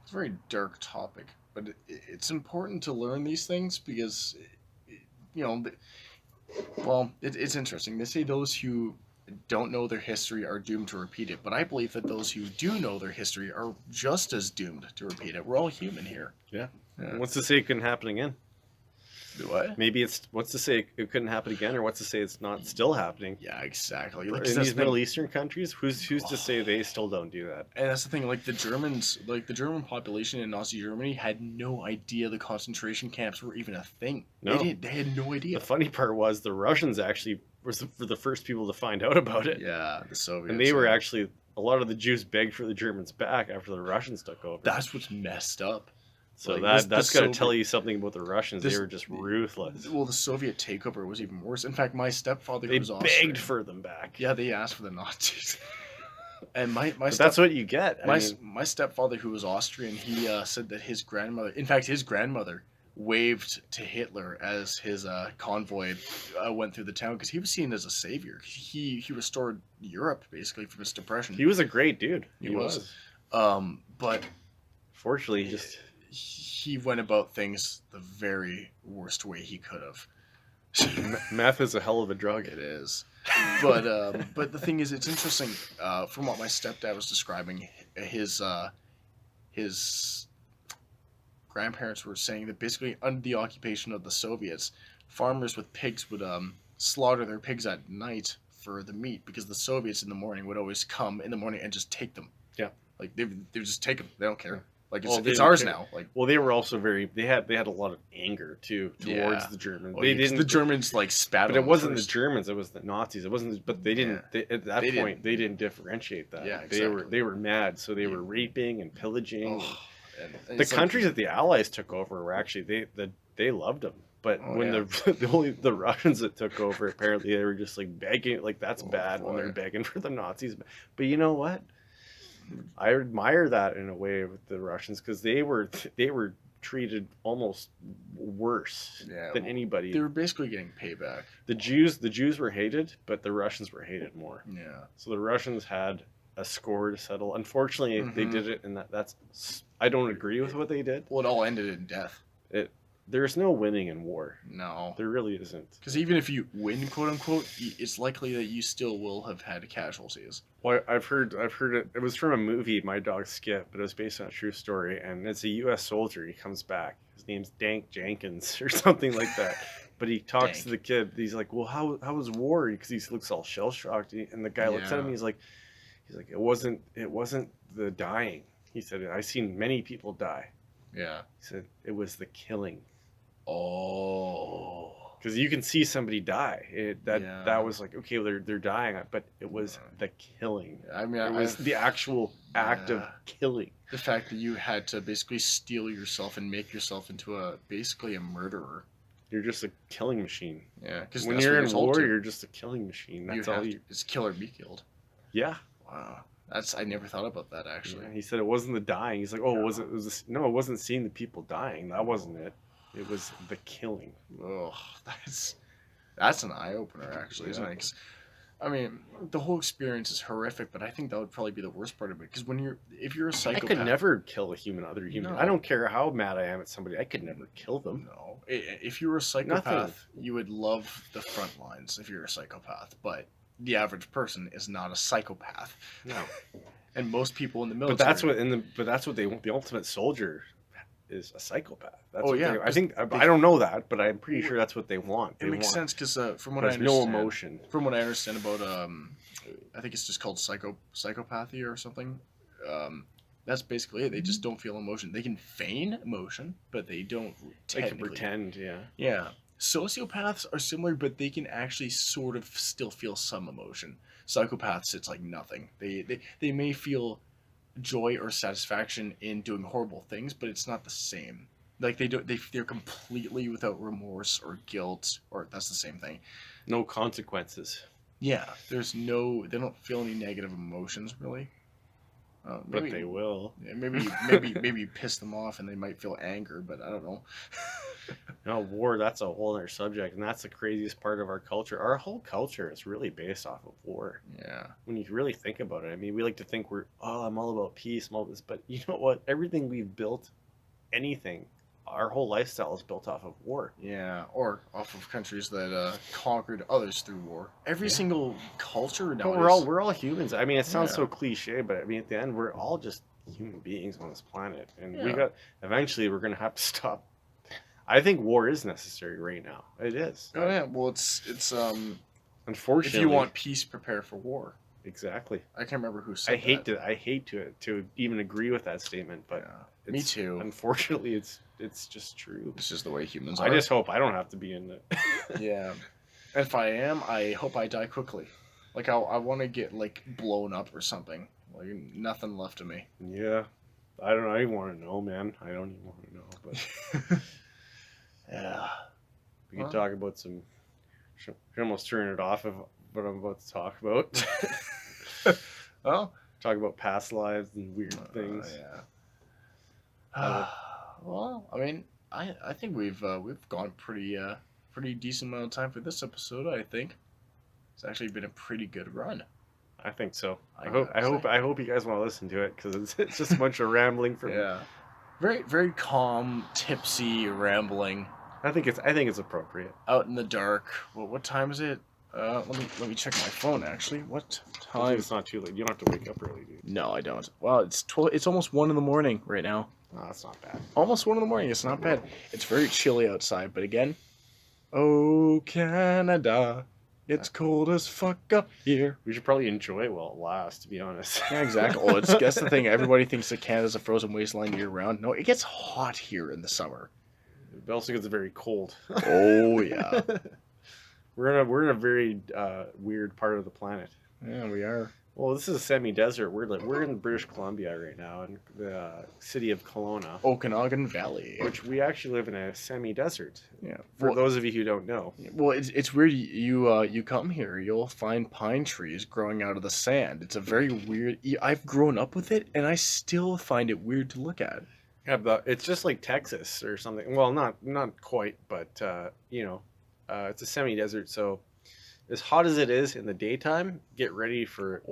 It's a very dark topic, but it's important to learn these things because, you know, it's interesting. They say those who don't know their history are doomed to repeat it, but I believe that those who do know their history are just as doomed to repeat it. We're all human here. Yeah. Yeah. What's to say it couldn't happen again? What? Maybe it's what's to say it couldn't happen again, or what's to say it's not still happening? Yeah, exactly. In Like, these Middle Eastern countries, who's to say they still don't do that? and that's the thing. Like the Germans, like the German population in Nazi Germany had no idea the concentration camps were even a thing. No. They did. They had no idea. The funny part was the Russians actually were the first people to find out about it. Yeah, the Soviets. And they were actually, a lot of the Jews begged for the Germans back after the Russians took over. That's what's messed up. So like, that's got to tell you something about the Russians. this- They were just ruthless. Well, the Soviet takeover was even worse. In fact, my stepfather They was begged Austrian. for them back. Yeah, they asked for the Nazis. And But that's what you get. I mean, my stepfather, who was Austrian, he said that his grandmother, in fact, his grandmother, waved to Hitler as his convoy went through the town because he was seen as a savior. He restored Europe basically from its depression. he was a great dude. He was. But Fortunately, he went about things the very worst way he could have. meth is a hell of a drug. It is. But the thing is, it's interesting. From what my stepdad was describing, his grandparents were saying that basically under the occupation of the Soviets, farmers with pigs would slaughter their pigs at night for the meat because the Soviets in the morning would always come in the morning and just take them. Yeah. Like they just take them. They don't care. Like Well, they it's didn't ours care. now. Like Well, they were also they had a lot of anger too towards Yeah. the Germans. oh, They yeah, 'cause didn't. the Germans like spat. But on it them wasn't the first. Germans. It was the Nazis. It wasn't. But they didn't. Yeah. At that They point, they didn't differentiate that. Yeah, They were exactly. mad. So they were raping and pillaging. Oh, and The it's like- countries that the Allies took over were actually they loved them. But Oh, when yeah. the Russians that took over, apparently they were just like begging, like that's Oh, bad when boy. they're begging for the Nazis. But you know what? I admire that in a way with the Russians because they were treated almost worse Yeah, than well, anybody. they were basically getting payback. The Jews were hated, but the Russians were hated more. Yeah. So the Russians had a score to settle. Unfortunately, they Mhm. did it, and that's I don't agree with what they did. Well, it all ended in death. There's no winning in war. No. There really isn't. Because even if you win, quote unquote, it's likely that you still will have had casualties. Well, I've heard it. It was from a movie, My Dog Skip, but it was based on a true story. And it's a U.S. soldier. He comes back. His name's Dank Jenkins or something like that. But he talks Dank. to the kid. He's like, "Well, how was war?" Because he looks all shell shocked. And the guy looks at him. Yeah. He's like, it wasn't the dying. He said, "I've seen many people die. Yeah. He said it was the killing. Oh. Because you can see somebody die. That Yeah. was like, okay, well, they're dying, but it was the killing. I mean, It was the actual act of killing. the fact that you had to basically steel yourself and make yourself into basically a murderer. You're just a killing machine. Yeah, because When you're in war, you're just a killing machine. That's all you. It's kill or be killed. Yeah. Wow. I never thought about that actually. Yeah, he said it wasn't the dying. He's like, oh, was it? No, it wasn't seeing the people dying. That wasn't it. It was the killing. Oh, that's an eye opener actually, isn't it? 'Cause, I mean, the whole experience is horrific, but I think that would probably be the worst part of it. Because if you're a psychopath, I could never kill other human. No. I don't care how mad I am at somebody. I could never kill them. No, if you were a psychopath, you would love the front lines. If you're a psychopath, but the average person is not a psychopath. No. And most people in the military. But that's what they want. The ultimate soldier is a psychopath. That's Oh, yeah, I think I don't know that, but I'm pretty sure that's what they want. It makes sense because from what I There's understand, no emotion. From what I understand about I think it's just called psychopathy or something. That's basically it. They just don't feel emotion. They can feign emotion, but they don't. They can pretend. Yeah. Yeah. Sociopaths are similar, but they can actually sort of still feel some emotion. Psychopaths, it's like nothing. They may feel joy or satisfaction in doing horrible things, but it's not the same. Like they're completely without remorse or guilt, or that's the same thing. No consequences. Yeah, they don't feel any negative emotions really. But they will. Yeah, maybe you piss them off and they might feel anger, but I don't know. No, war, that's a whole other subject, and that's the craziest part of our culture. Our whole culture is really based off of war. Yeah. When you really think about it, I mean, we like to think I'm all about peace and all this, but you know what? Everything we've built, our whole lifestyle is built off of war. Yeah, or off of countries that conquered others through war. Every single culture nowadays. But we're all humans. I mean, it sounds so cliche, but I mean, at the end, we're all just human beings on this planet, and eventually we're gonna have to stop. I think war is necessary right now. It is. Oh yeah, well it's unfortunately, if you want peace, prepare for war. Exactly. I can't remember who said that. I hate to even agree with that statement, but me too. Unfortunately, it's just true. It's just the way humans are. I just hope I don't have to be in it. Yeah. And if I am, I hope I die quickly. Like I want to get like blown up or something. Like nothing left of me. Yeah. I don't know. I even want to know, man. I don't even want to know, but yeah. We can talk about some. Should almost turn it off of what I'm about to talk about. Well, talk about past lives and weird things. Yeah. Well, I mean, I think we've gone pretty decent amount of time for this episode. I think it's actually been a pretty good run. I think so. I hope you guys want to listen to it because it's just a bunch of rambling from. Yeah. Very very calm, tipsy rambling. I think it's appropriate. Out in the dark. Well, what time is it? Let me check my phone. Actually, what time? It's not too late. You don't have to wake up early, dude. No, I don't. Well, it's 12. It's almost 1 a.m. right now. No, that's not bad. Almost 1 a.m. It's not bad. It's very chilly outside, but again, oh Canada, it's cold as fuck up here. We should probably enjoy it while it lasts. To be honest. Yeah, exactly. Well, that's the thing. Everybody thinks that Canada's a frozen wasteland year round. No, it gets hot here in the summer. It also gets very cold. Oh yeah. We're in a very weird part of the planet. Yeah, we are. Well, this is a semi-desert. We're in British Columbia right now, in the city of Kelowna, Okanagan Valley, which we actually live in a semi-desert. Yeah. For those of you who don't know. Well, it's weird. You come here, you'll find pine trees growing out of the sand. It's a very weird. I've grown up with it, and I still find it weird to look at. It's just like Texas or something. Well, not quite, but it's a semi-desert, so as hot as it is in the daytime, get ready for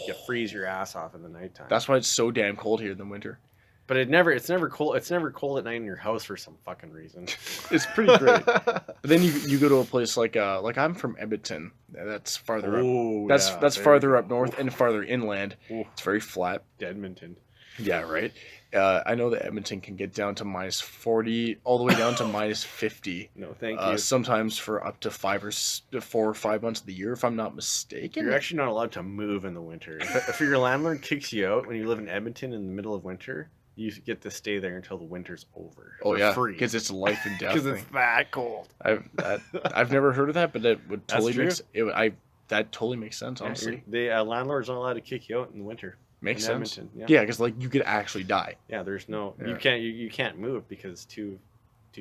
to freeze your ass off in the nighttime. That's why it's so damn cold here in the winter. But it's never cold. It's never cold at night in your house for some fucking reason. It's pretty great. But then you go to a place like I'm from Edmonton. That's farther up. That's farther up north and farther inland. Ooh. It's very flat. Edmonton. Yeah, right. I know that Edmonton can get down to -40, all the way down to -50. No, thank you. Sometimes for up to 4 or 5 months of the year, if I'm not mistaken. You're actually not allowed to move in the winter. If your landlord kicks you out when you live in Edmonton in the middle of winter, you get to stay there until the winter's over. Oh for yeah, free because it's a life and death because it's thing. that cold. I've never heard of that, but that would That's totally true. that totally makes sense. Honestly, The landlords aren't allowed to kick you out in the winter. makes in sense. Edmonton, Yeah, because like you could actually die. Yeah, there's no Yeah. you can't move because it's too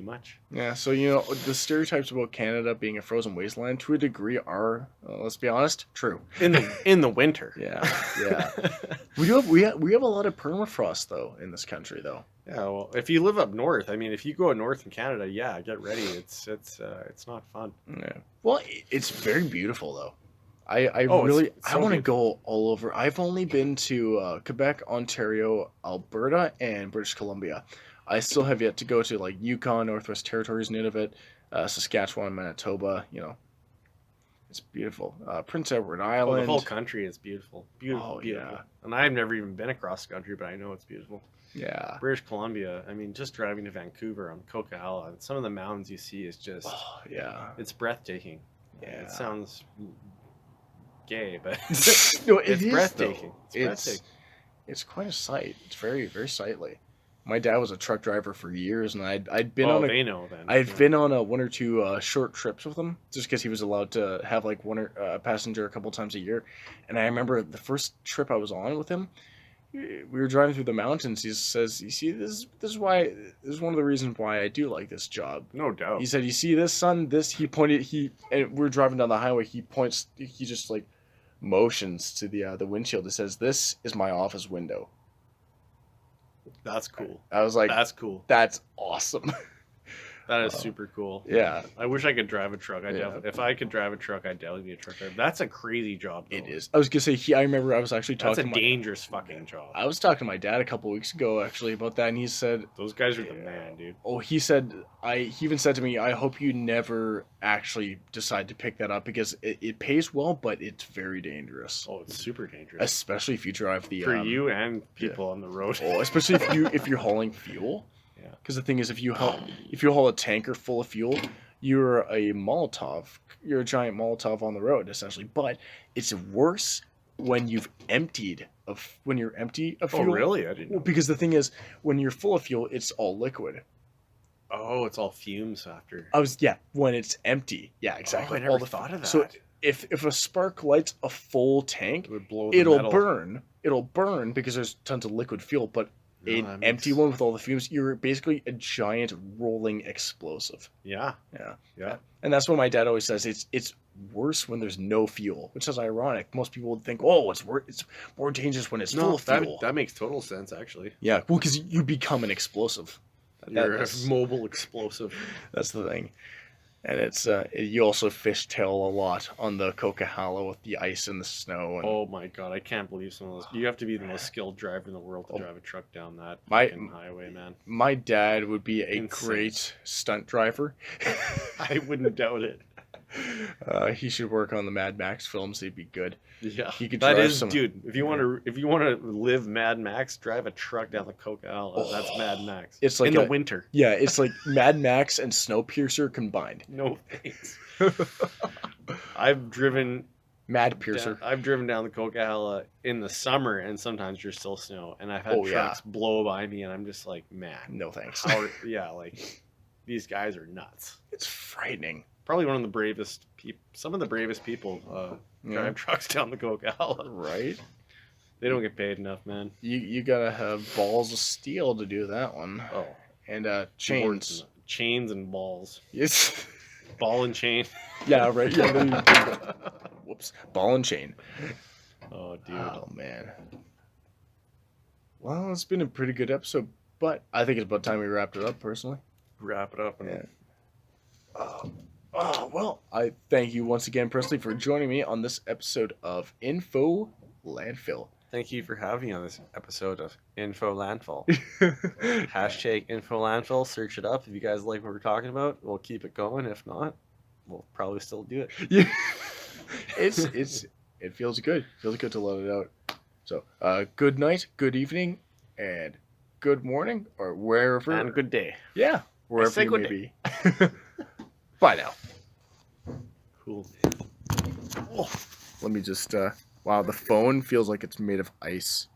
much. Yeah, so you know the stereotypes about Canada being a frozen wasteland to a degree are, let's be honest, true. In the winter. Yeah, yeah. We have a lot of permafrost though in this country though. Yeah, well, if you live up north, I mean, if you go north in Canada, yeah, get ready. It's not fun. Yeah. Well, it's very beautiful though. I Oh, really it's I so want to beautiful. go all over. I've only been to Quebec, Ontario, Alberta, and British Columbia. I still have yet to go to like Yukon, Northwest Territories, Nunavut, Saskatchewan, Manitoba. You know, it's beautiful. Prince Edward Oh, Island. the whole country is beautiful. Beautiful, Oh, beautiful. yeah. And I've never even been across the country, but I know it's beautiful. Yeah. British Columbia, I mean, just driving to Vancouver on Coquihalla, some of the mountains you see is just, Oh, yeah. it's breathtaking. Yeah. It sounds gay, but No, it it's is, breathtaking. though. It's breathtaking. It's quite a sight. It's very, very sightly. My dad was a truck driver for years, and I'd been Oh, on a they know then. I've Yeah. been on a one or two short trips with him, just because he was allowed to have like one or passenger a couple times a year. And I remember the first trip I was on with him, we were driving through the mountains. He says, "You see, this is why this is one of the reasons why I do like this job." No doubt. He said, "You see this, son? This." And we're driving down the highway. He points. He just like motions to the windshield. It says, "This is my office window." That's cool. I was like, That's cool. "That's awesome." That is super cool. Yeah. I wish I could drive a truck. Yeah. If I could drive a truck, I'd definitely be a truck driver. That's a crazy job. Though. It is. I was gonna say. I remember I was actually That's talking. a dangerous fucking job. I was talking to my dad a couple weeks ago actually about that, and he said, Those guys are the man, dude. "Oh, he said he even said to me, I hope you never actually decide to pick that up because it pays well, but it's very dangerous, Oh, it's super dangerous especially if you drive the for you and people on the road. Oh, especially if you're hauling fuel. Yeah. Because the thing is, if you haul a tanker full of fuel, you're a Molotov. You're a giant Molotov on the road essentially. But it's worse when you're empty of fuel. Oh, really? I didn't know. Well, because the thing is, when you're full of fuel, it's all liquid. Oh, it's all fumes after. When it's empty. Yeah, exactly. Oh, I never thought of that. So if a spark lights a full tank, It would blow the it'll metal. burn. It'll burn because there's tons of liquid fuel, but No, an that empty makes- one with all the fumes, you're basically a giant rolling explosive. Yeah. Yeah. Yeah. And that's what my dad always says. It's worse when there's no fuel, which is ironic. Most people would think, oh, it's more dangerous when it's full No, of fuel. that makes total sense actually. Yeah, well, because you become an explosive. You're a That's- mobile explosive. That's the thing. And it's you also fishtail a lot on the Coquihalla with the ice and the snow. And Oh my god, I can't believe some of those. You have to be the most skilled driver in the world to drive a truck down that fucking highway, man. my dad would be a Insane. great stunt driver. I wouldn't doubt it. He should work on the Mad Max films. They'd be good. Yeah, He could that drive is, some- dude. If you want to live Mad Max, drive a truck down the Coquihalla. That's Mad Max. It's like in the winter. Yeah, it's like Mad Max and Snowpiercer combined. No thanks. I've driven Mad Piercer. I've driven down the Coquihalla in the summer, and sometimes there's still snow. And I've had Oh, yeah. trucks blow by me, and I'm just like, man, No thanks. like these guys are nuts. It's frightening. Probably one of the bravest people. Some of the bravest people Yeah. drive trucks down the Coquihalla. Right? They don't get paid enough, man. You gotta have balls of steel to do that one. Oh, And chains. chains and balls, Yes. ball and chain. Yeah, right. Yeah, there you go. Whoops. Ball and chain. Oh, dude. Oh man. Well, it's been a pretty good episode, but I think it's about time we wrapped it up. Personally. Wrap it up. And Yeah. Well, I thank you once again, Presley, for joining me on this episode of Info Landfill. Thank you for having me on this episode of Info Landfill. Hashtag Info Landfill. Search it up. If you guys like what we're talking about, we'll keep it going. If not, we'll probably still do it. Yeah. It feels good. Feels good to let it out. So, good night, good evening, and good morning, or wherever. And good day. Yeah, wherever say you good may be. Bye now. Cool. Let me just. Wow, the phone feels like it's made of ice.